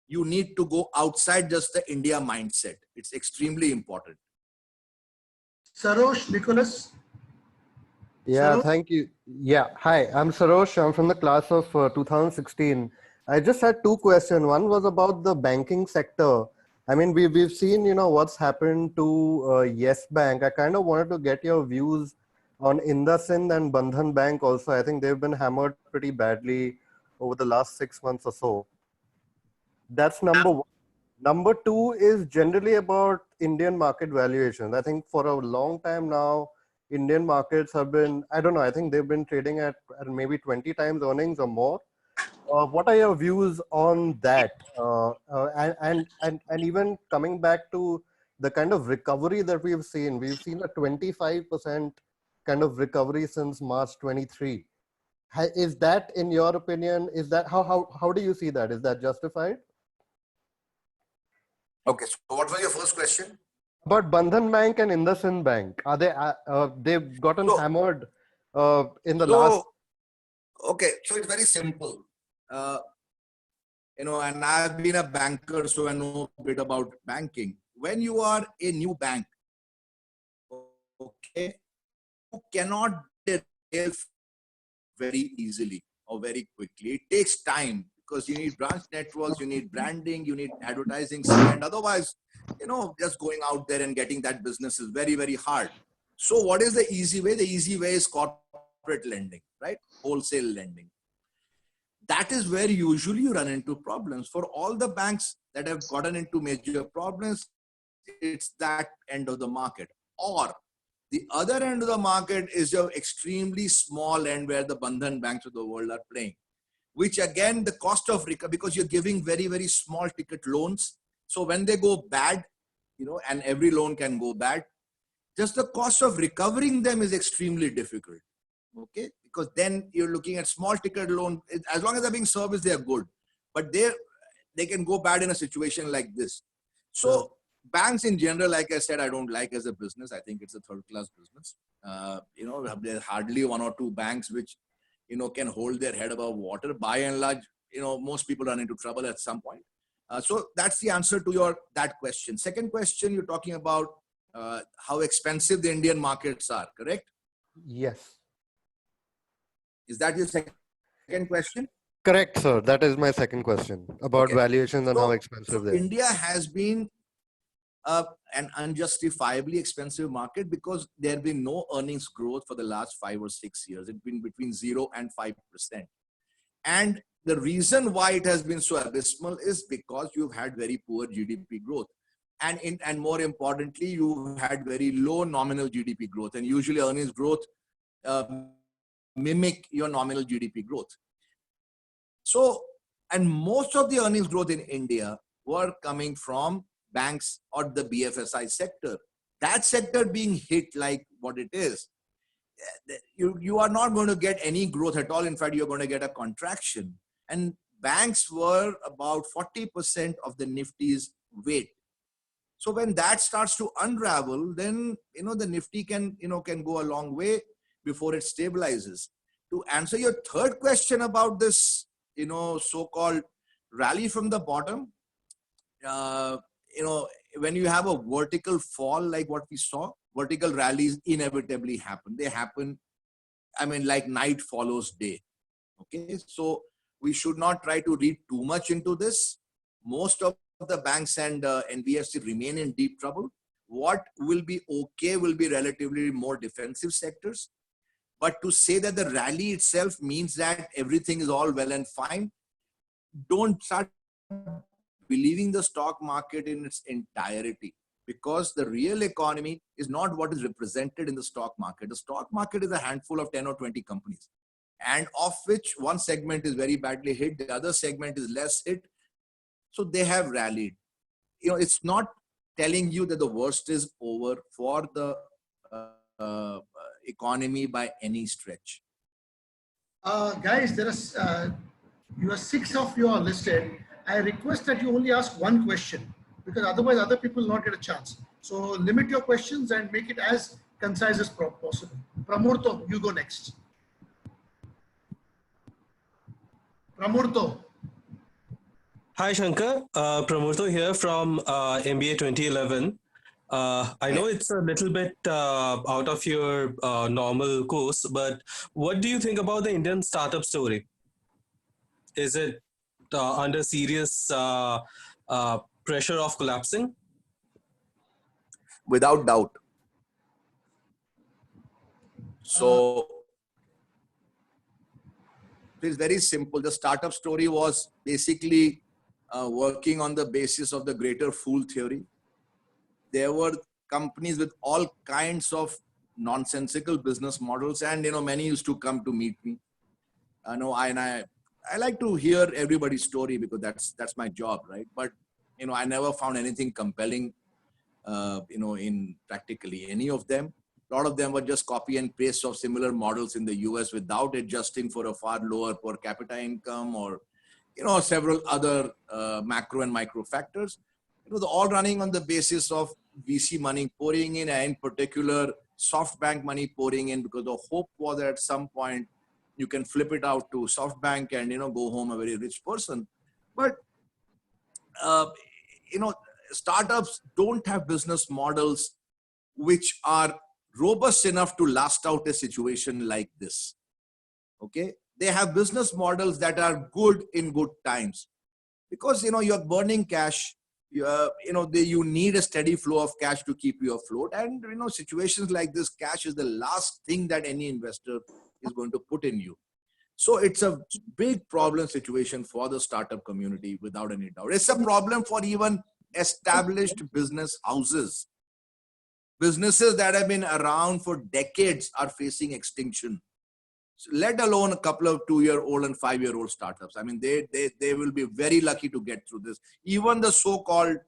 you need to go outside just the India mindset. It's extremely important. Sarosh, Nicholas. Yeah, Sarosh? thank you. Yeah, hi, I'm Sarosh. I'm from the class of 2016. I just had two questions. One was about the banking sector. I mean, we've seen, what's happened to Yes Bank. I kind of wanted to get your views on IndusInd and Bandhan Bank also. I think they've been hammered pretty badly over the last 6 months or so. That's number one. Number two is generally about Indian market valuations. I think for a long time now, Indian markets have been, I don't know, I think they've been trading at maybe 20 times earnings or more. What are your views on that? And even coming back to the kind of recovery that we've seen a 25% kind of recovery since March 23. Is that, in your opinion, how do you see that? Is that justified? Okay, so what was your first question? But Bandhan Bank and IndusInd Bank, are they? They've gotten hammered in the last. Okay, so it's very simple. And I've been a banker, so I know a bit about banking. When you are a new bank, okay, you cannot scale very easily or very quickly. It takes time, because you need branch networks, you need branding, you need advertising spend. Otherwise, just going out there and getting that business is very, very hard. So what is the easy way? The easy way is corporate lending, right? Wholesale lending. That is where usually you run into problems. For all the banks that have gotten into major problems, it's that end of the market. Or the other end of the market is your extremely small end where the Bandhan banks of the world are playing, which again, the cost of recovery, because you're giving very, very small ticket loans. So when they go bad, and every loan can go bad, just the cost of recovering them is extremely difficult. Okay, because then you're looking at small ticket loan. As long as they're being serviced, they are good, but they can go bad in a situation like this. So banks in general, like I said, I don't like as a business. I think it's a third-class business. There's hardly one or two banks which can hold their head above water. By and large, most people run into trouble at some point. So that's the answer to that question. Second question, you're talking about how expensive the Indian markets are, correct? Yes. Is that your second question? Correct, sir. That is my second question about valuations and how expensive they are. India has been an unjustifiably expensive market because there have been no earnings growth for the last 5 or 6 years. It's been between 0 and 5%. And the reason why it has been so abysmal is because you've had very poor GDP growth. And more importantly, you had very low nominal GDP growth, and usually earnings growth mimic your nominal GDP growth. So, and most of the earnings growth in India were coming from banks or the BFSI sector. That sector being hit like what it is, you are not going to get any growth at all. In fact, you're going to get a contraction. And banks were about 40% of the Nifty's weight. So when that starts to unravel, then the Nifty can go a long way before it stabilizes. To answer your third question about this, so-called rally from the bottom, when you have a vertical fall like what we saw, vertical rallies inevitably happen. They happen, like night follows day. Okay, so we should not try to read too much into this. Most of the banks and NBFC remain in deep trouble. What will be okay will be relatively more defensive sectors. But to say that the rally itself means that everything is all well and fine, don't start believing the stock market in its entirety, because the real economy is not what is represented in the stock market. The stock market is a handful of 10 or 20 companies, and of which one segment is very badly hit, the other segment is less hit. So they have rallied. It's not telling you that the worst is over for the economy by any stretch. Guys, you are 6 of you are listed. I request that you only ask one question, because otherwise other people will not get a chance. So limit your questions and make it as concise as possible. Pramurto, you go next. Pramurto. Hi Shankar, Pramurto here from MBA 2011. I know it's a little bit out of your normal course, but what do you think about the Indian startup story? Is it under serious pressure of collapsing? Without doubt. So it's very simple. The startup story was basically working on the basis of the greater fool theory. There were companies with all kinds of nonsensical business models, and many used to come to meet me. I like to hear everybody's story because that's my job, right? But I never found anything compelling, in practically any of them. A lot of them were just copy and paste of similar models in the US without adjusting for a far lower per capita income or several other macro and micro factors. They're all running on the basis of VC money pouring in, and in particular SoftBank money pouring in, because the hope was that at some point you can flip it out to SoftBank and go home a very rich person. But startups don't have business models which are robust enough to last out a situation like this. Okay, they have business models that are good in good times. Because, you're burning cash, you need a steady flow of cash to keep you afloat. And, situations like this, cash is the last thing that any investor is going to put in you. So it's a big problem situation for the startup community, without any doubt. It's a problem for even established business houses. Businesses that have been around for decades are facing extinction, let alone a couple of 2-year-old and 5-year-old startups. I mean, they will be very lucky to get through this. Even the so-called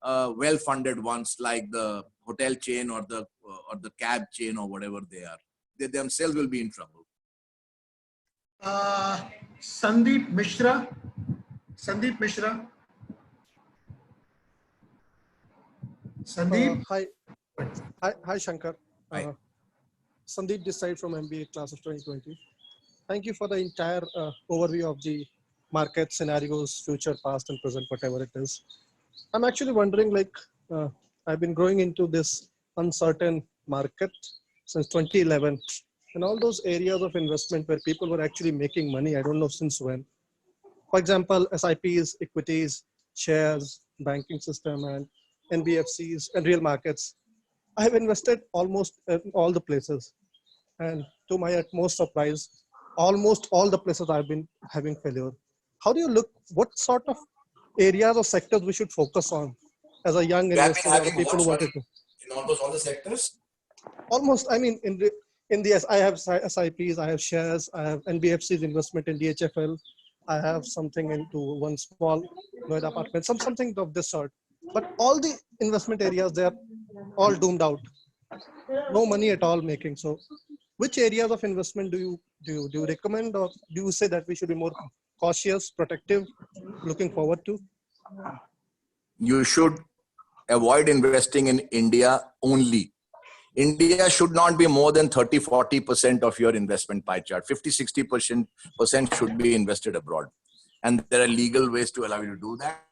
well-funded ones, like the hotel chain or the cab chain or whatever they themselves will be in trouble. Sandeep Mishra. Sandeep Mishra. Sandeep. Hi, Shankar. Hi. Sandeep this side from MBA class of 2020. Thank you for the entire overview of the market scenarios, future, past, and present, whatever it is. I'm actually wondering, I've been growing into this uncertain market since 2011, and all those areas of investment where people were actually making money, I don't know since when. For example, SIPs, equities, shares, banking system, and NBFCs and real markets. I have invested almost in all the places, and to my utmost surprise, almost all the places I've been having failure. How do you look, what sort of areas or sectors we should focus on as a young investor or people who wanted to? In almost all the sectors? Almost, I mean, I have SIPs, I have shares, I have NBFC's investment in DHFL, I have something into one small Noida apartment, something of this sort. But all the investment areas, they are all doomed out. No money at all making. So which areas of investment do you recommend, or do you say that we should be more cautious, protective, looking forward to? You should avoid investing in India only. India should not be more than 30-40% of your investment pie chart. 50-60% should be invested abroad. And there are legal ways to allow you to do that.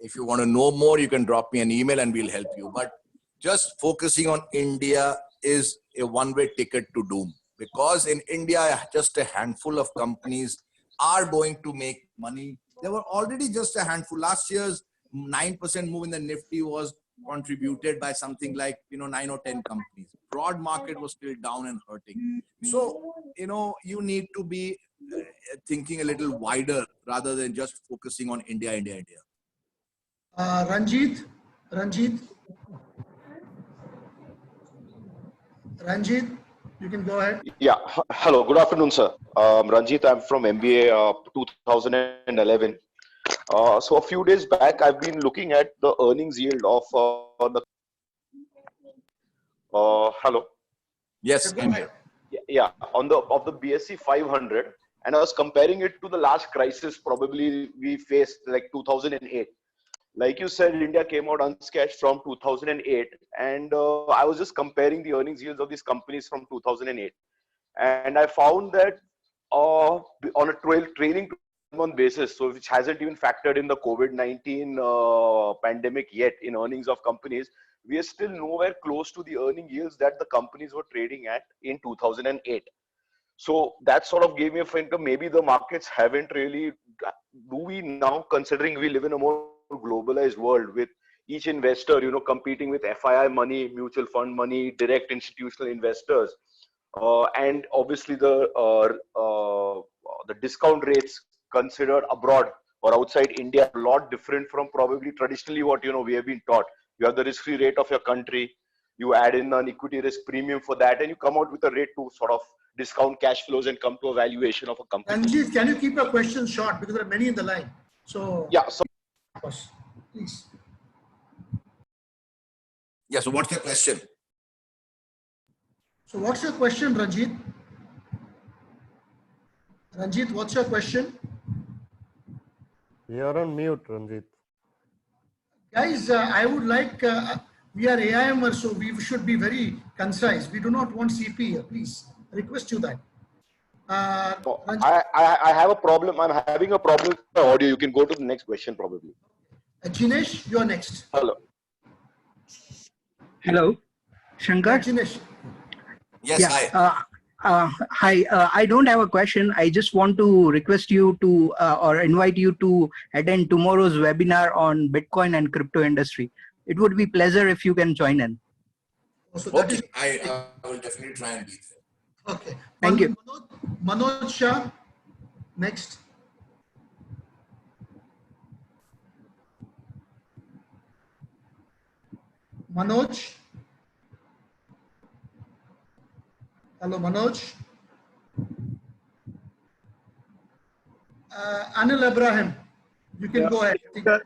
If you want to know more, you can drop me an email and we'll help you. But just focusing on India is a one-way ticket to doom. Because in India, just a handful of companies are going to make money. There were already just a handful. Last year's 9% move in the Nifty was contributed by something like 9 or 10 companies. Broad market was still down and hurting. So you need to be thinking a little wider rather than just focusing on India. Ranjit, you can go ahead. Yeah. Hello. Good afternoon, sir. Ranjit, I'm from MBA 2011. So a few days back, I've been looking at the earnings yield of the. Hello. Yes, I'm here. Yeah, of the BSE 500, and I was comparing it to the last crisis probably we faced, like 2008. Like you said, India came out unscathed from 2008, and I was just comparing the earnings yields of these companies from 2008, and I found that on a trailing 12-month basis, so which hasn't even factored in the COVID-19 pandemic yet in earnings of companies, we are still nowhere close to the earning yields that the companies were trading at in 2008. So that sort of gave me a feeling maybe the markets haven't really. Do we now, considering we live in a more globalized world with each investor, competing with FII money, mutual fund money, direct institutional investors, and obviously the discount rates considered abroad or outside India, a lot different from probably traditionally what we have been taught. You have the risk-free rate of your country, you add in an equity risk premium for that, and you come out with a rate to sort of discount cash flows and come to a valuation of a company. Ranjit, can you keep your questions short because there are many in the line? So yeah, so please. Yeah. So what's your question? So what's your question, Ranjit? Ranjit, what's your question? You're on mute, Ranjit. Guys, I would like, we are AIMers, so we should be very concise. We do not want CP here, please. I request you that. I have a problem. I'm having a problem with the audio. You can go to the next question probably. Jinesh, you're next. Hello. Hello, Shankar. Jinesh. Yes, yeah, hi. Hi, I don't have a question. I just want to request you to or invite you to attend tomorrow's webinar on Bitcoin and crypto industry. It would be pleasure if you can join in. So that Okay, is I will definitely try and be there. okay. Thank you. Manoj Shah, next. Manoj. Hello, Manoj. Anil Abraham, you can go ahead.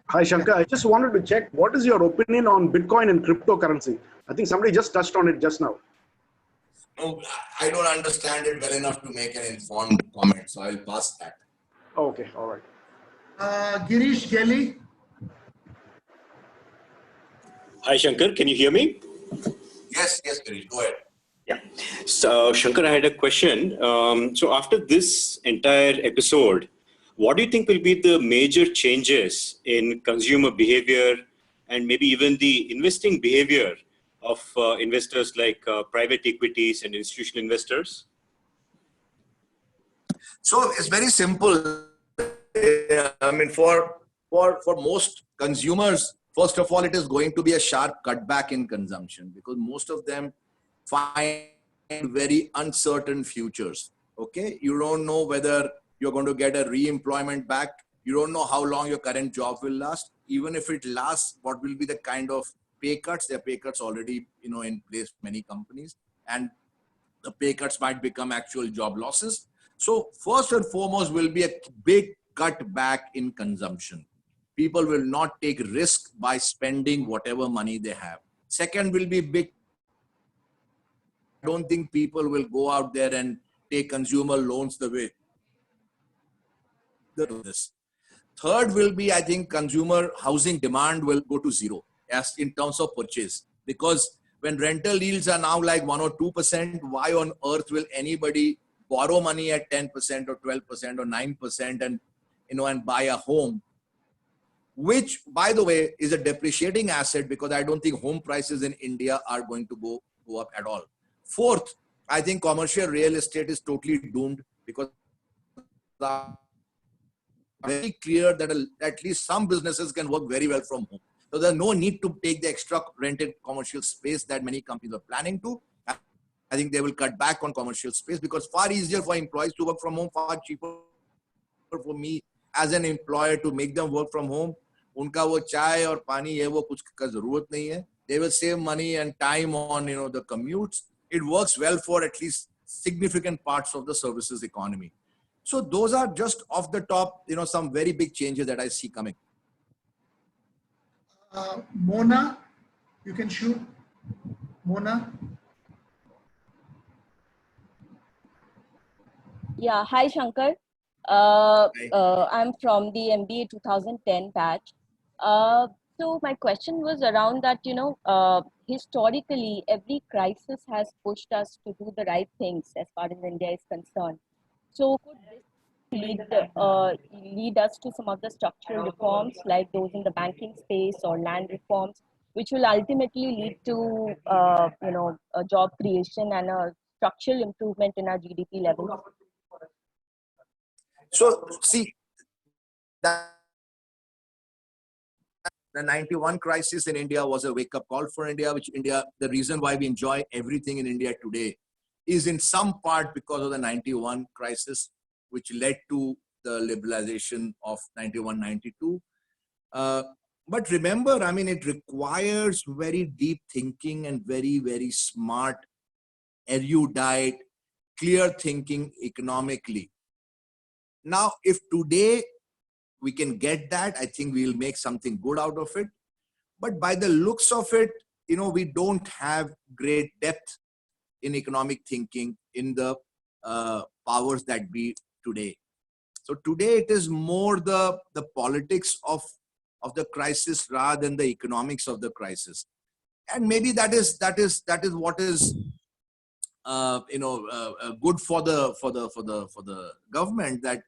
Hi, Shankar. I just wanted to check, what is your opinion on Bitcoin and cryptocurrency? I think somebody just touched on it just now. No, I don't understand it well enough to make an informed comment, so I'll pass that. Okay, all right. Girish Gelly. Hi, Shankar. Can you hear me? Yes, Girish, go ahead. Yeah. So, Shankar, I had a question. So, after this entire episode, what do you think will be the major changes in consumer behavior and maybe even the investing behavior of investors like private equities and institutional investors? So it's very simple. I mean, for most consumers, first of all, it is going to be a sharp cutback in consumption because most of them find very uncertain futures. Okay, you don't know whether you're going to get a re-employment back. You don't know how long your current job will last. Even if it lasts, what will be the kind of pay cuts? There are pay cuts already, in place for many companies, and the pay cuts might become actual job losses. So first and foremost will be a big cut back in consumption. People will not take risk by spending whatever money they have. Second will be big. I don't think people will go out there and take consumer loans the way they do this. Third will be, I think, consumer housing demand will go to zero as in terms of purchase, because when rental yields are now like 1 or 2%, why on earth will anybody borrow money at 10% or 12% or 9% and and buy a home, which, by the way, is a depreciating asset, because I don't think home prices in India are going to go up at all. Fourth, I think commercial real estate is totally doomed, because very clear that at least some businesses can work very well from home. So there's no need to take the extra rented commercial space that many companies are planning to. I think they will cut back on commercial space, because far easier for employees to work from home, far cheaper for me as an employer to make them work from home. Unka wo chai or pani ye wo kuch ka zarurat nahi hai. They will save money and time on the commutes. It works well for at least significant parts of the services economy. So those are just off the top, some very big changes that I see coming. Mona, you can shoot. Mona. Yeah, hi Shankar. I'm from the MBA 2010 batch. So my question was around that, historically, every crisis has pushed us to do the right things as far as India is concerned. So could this lead us to some of the structural reforms like those in the banking space or land reforms, which will ultimately lead to, a job creation and a structural improvement in our GDP levels? So see, the 91 crisis in India was a wake-up call for India, the reason why we enjoy everything in India today is in some part because of the 91 crisis, which led to the liberalization of 91-92. But remember, I mean, it requires very deep thinking and very, very smart, erudite, clear thinking economically. Now, if today we can get that, I think we'll make something good out of it. But by the looks of it, we don't have great depth in economic thinking in the powers that be today. So today it is more the politics of the crisis rather than the economics of the crisis. And maybe that is what is good for the government, that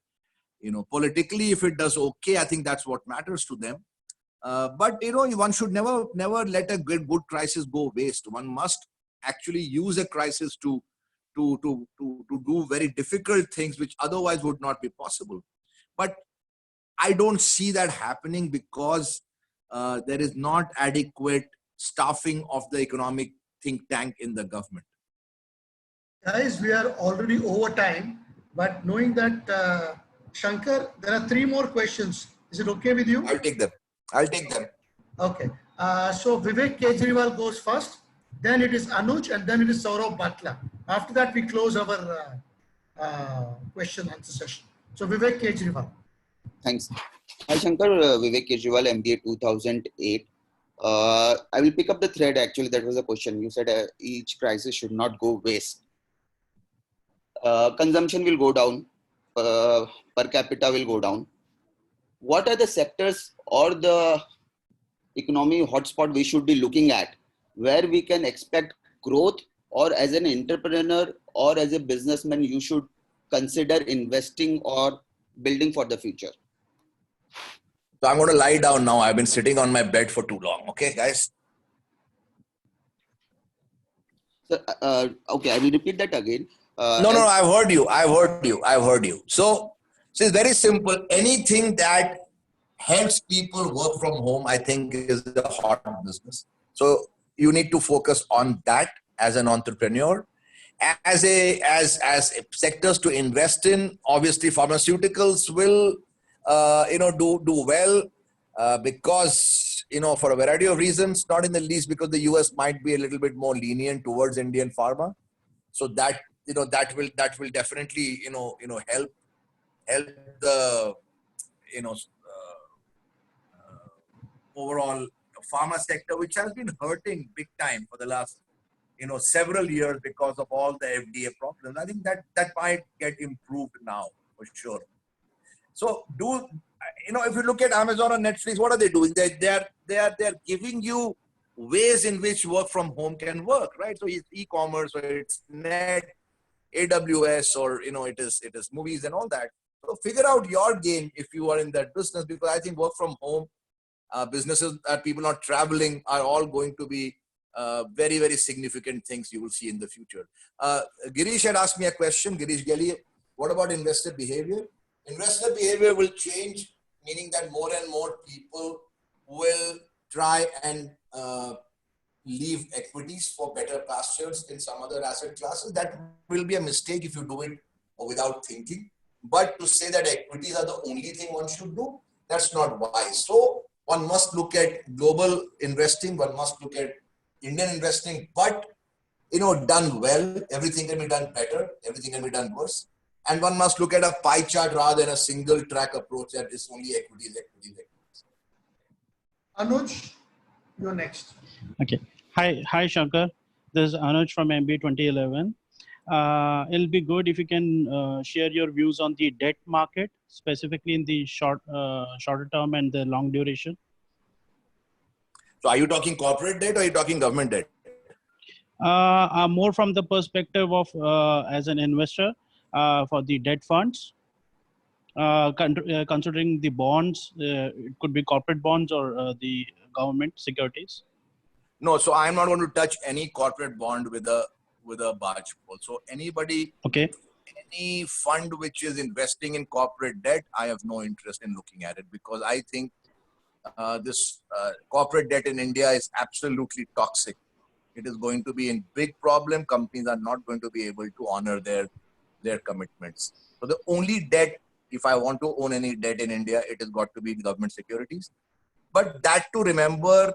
politically, if it does okay, I think that's what matters to them. But one should never let a good crisis go waste. One must actually use a crisis to to do very difficult things which otherwise would not be possible. But I don't see that happening because there is not adequate staffing of the economic think tank in the government. Guys, we are already over time, but knowing that, Shankar, there are 3 more questions. Is it okay with you? I'll take them. Okay. So Vivek Kejriwal goes first, then it is Anuj, and then it is Saurabh Butler. After that, we close our question answer session. So Vivek Kejriwal. Thanks. Hi Shankar, Vivek Kejriwal, MBA 2008. I will pick up the thread. Actually, that was the question. You said each crisis should not go waste. Consumption will go down. Per capita will go down. What are the sectors or the economy hotspot we should be looking at where we can expect growth, or as an entrepreneur or as a businessman, you should consider investing or building for the future? So I'm going to lie down now. I've been sitting on my bed for too long. Okay, guys? So, okay, I will repeat that again. No, I've heard you. So it's very simple. Anything that helps people work from home, I think, is a hot business. So you need to focus on that as an entrepreneur. As sectors to invest in, obviously pharmaceuticals will do well because for a variety of reasons, not in the least because the US might be a little bit more lenient towards Indian pharma. So that that will definitely help the overall pharma sector, which has been hurting big time for the last several years because of all the FDA problems. I think that might get improved now for sure. So if you look at Amazon or Netflix, what are they doing? They're giving you ways in which work from home can work, right? So it's e-commerce, or it's net, AWS, or it is movies and all that. So figure out your game if you are in that business, because I think work from home businesses that people not traveling are all going to be very, very significant things you will see in the future. Girish had asked me a question. Girish Gelly, what about investor behavior? Investor behavior will change, meaning that more and more people will try and leave equities for better pastures in some other asset classes. That will be a mistake if you do it without thinking. But to say that equities are the only thing one should do, that's not wise. So one must look at global investing, one must look at Indian investing, but done well. Everything can be done better, everything can be done worse. And one must look at a pie chart rather than a single track approach that is only equities. Anuj, you're next. Okay. Hi, Shankar. This is Anuj from MBA 2011. It'll be good if you can share your views on the debt market, specifically in the shorter term and the long duration. So are you talking corporate debt or are you talking government debt? More from the perspective of as an investor for the debt funds, considering the bonds, it could be corporate bonds or the government securities. No, so I'm not going to touch any corporate bond with a barge pole. So anybody, any fund which is investing in corporate debt, I have no interest in looking at it, because I think this corporate debt in India is absolutely toxic. It is going to be a big problem. Companies are not going to be able to honor their commitments. So the only debt, if I want to own any debt in India, it has got to be government securities. But that to remember,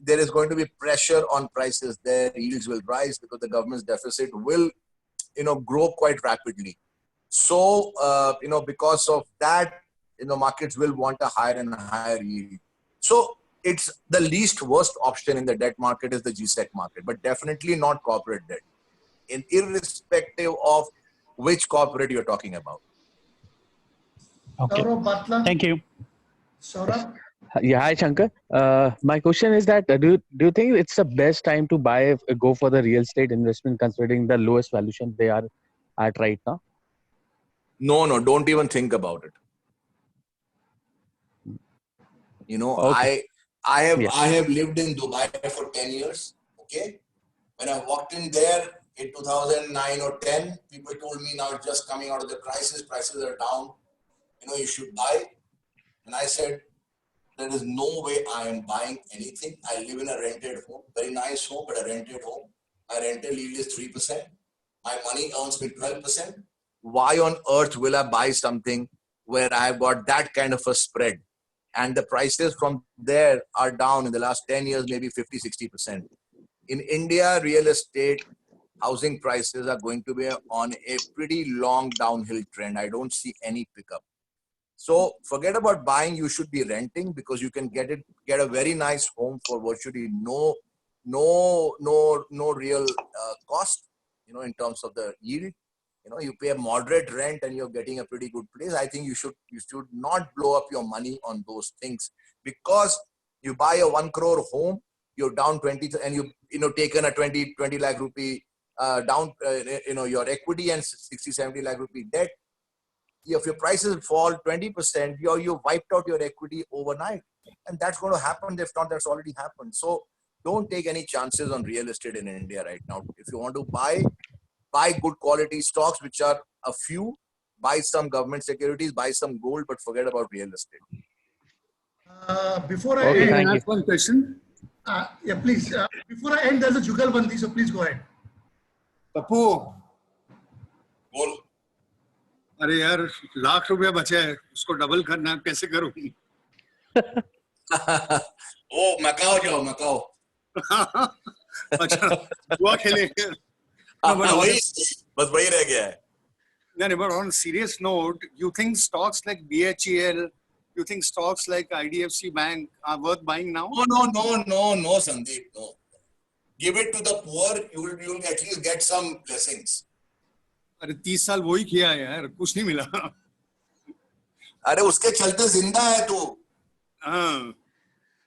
there is going to be pressure on prices there. Yields will rise because the government's deficit will, grow quite rapidly. So, because of that, markets will want a higher and higher yield. So it's the least worst option in the debt market is the GSEC market, but definitely not corporate debt, irrespective of which corporate you're talking about. Okay. Saurabh Butler. Thank you. Saurabh. Yeah, hi Shankar. My question is that do you think it's the best time to go for the real estate investment considering the lowest valuation they are at right now? No, don't even think about it. Okay. I have lived in Dubai for 10 years. Okay. When I walked in there, in 2009 or 10, people told me now it's just coming out of the crisis, prices are down, you should buy. And I said, there is no way I am buying anything. I live in a rented home, very nice home, but a rented home. My rental yield is 3%. My money earns me 12%. Why on earth will I buy something where I've got that kind of a spread? And the prices from there are down in the last 10 years, maybe 50, 60%. In India, real estate, housing prices are going to be on a pretty long downhill trend. I don't see any pickup. So forget about buying. You should be renting because you can get a very nice home for virtually no real cost, in terms of the yield. You pay a moderate rent and you're getting a pretty good place. I think you should not blow up your money on those things, because you buy a 1 crore home, you're down 20, and you taken a 20 lakh rupee down, your equity and 60, 70 lakh rupee debt. If your prices fall 20%, you wiped out your equity overnight. And that's going to happen. If not, that's already happened. So don't take any chances on real estate in India right now. If you want to buy good quality stocks, which are a few, buy some government securities, buy some gold, but forget about real estate. Before I Okay, end, can I ask one question? Yeah, please. Before I end, there's a Jugalbandi, so please go ahead. Pappu बोल. अरे यार लाख रुपया बचा है, उसको double करना कैसे करूं? ओ मकाओ जाओ, मकाओ. अच्छा हुआ खेलेंगे. बस वही रह गया है. No, but on a serious note, you think stocks like BHEL, you think stocks like IDFC Bank are worth buying now? No, Sandeep, no. Give it to the poor, you will at least get some blessings. अरे 30 साल वही किया है यार, कुछ नहीं मिला. अरे उसके चलते जिंदा है तू. हाँ.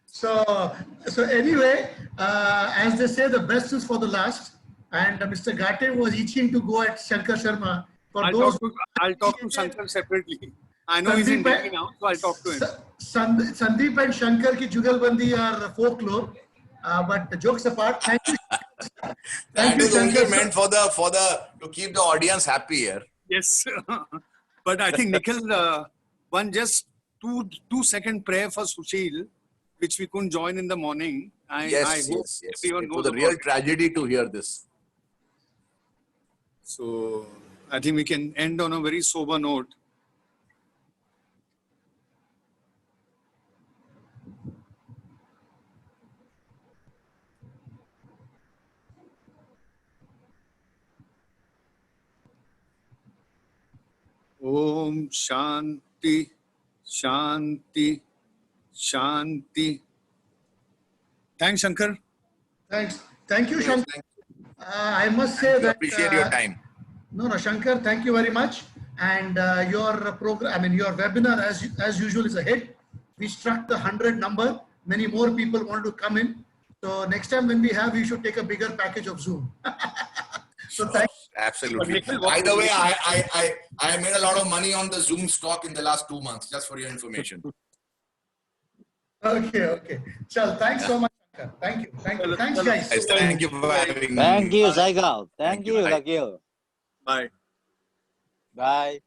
So anyway, as they say, the best is for the last. And Mr. Ghate was itching to go at Shankar Sharma. I'll talk to Shankar separately. I know he's in Delhi now, so I'll talk to him. Sandeep and Shankar ki Jugalbandi are folklore. But jokes apart, thank you. That is only meant for to keep the audience happy here. Yes. But I think Nikhil, one just 2-second prayer for Sushil, which we couldn't join in the morning. Yes. It was a real tragedy to hear this. So I think we can end on a very sober note. Om Shanti, Shanti, Shanti. Thanks, Shankar. Thanks. Thank you, Shankar. I must say that... appreciate your time. No, Shankar, thank you very much. And your program, your webinar, as usual, is a hit. We struck the 100 number. Many more people want to come in. So next time when we should take a bigger package of Zoom. So thank you. Absolutely. By the way, I made a lot of money on the Zoom stock in the last 2 months, just for your information. Okay. Chal, thanks so much, Shankar. Thank you. Thanks, guys. Thank you for having me. Thank you, Saigal. Thank you, Rakil. Bye. Bye.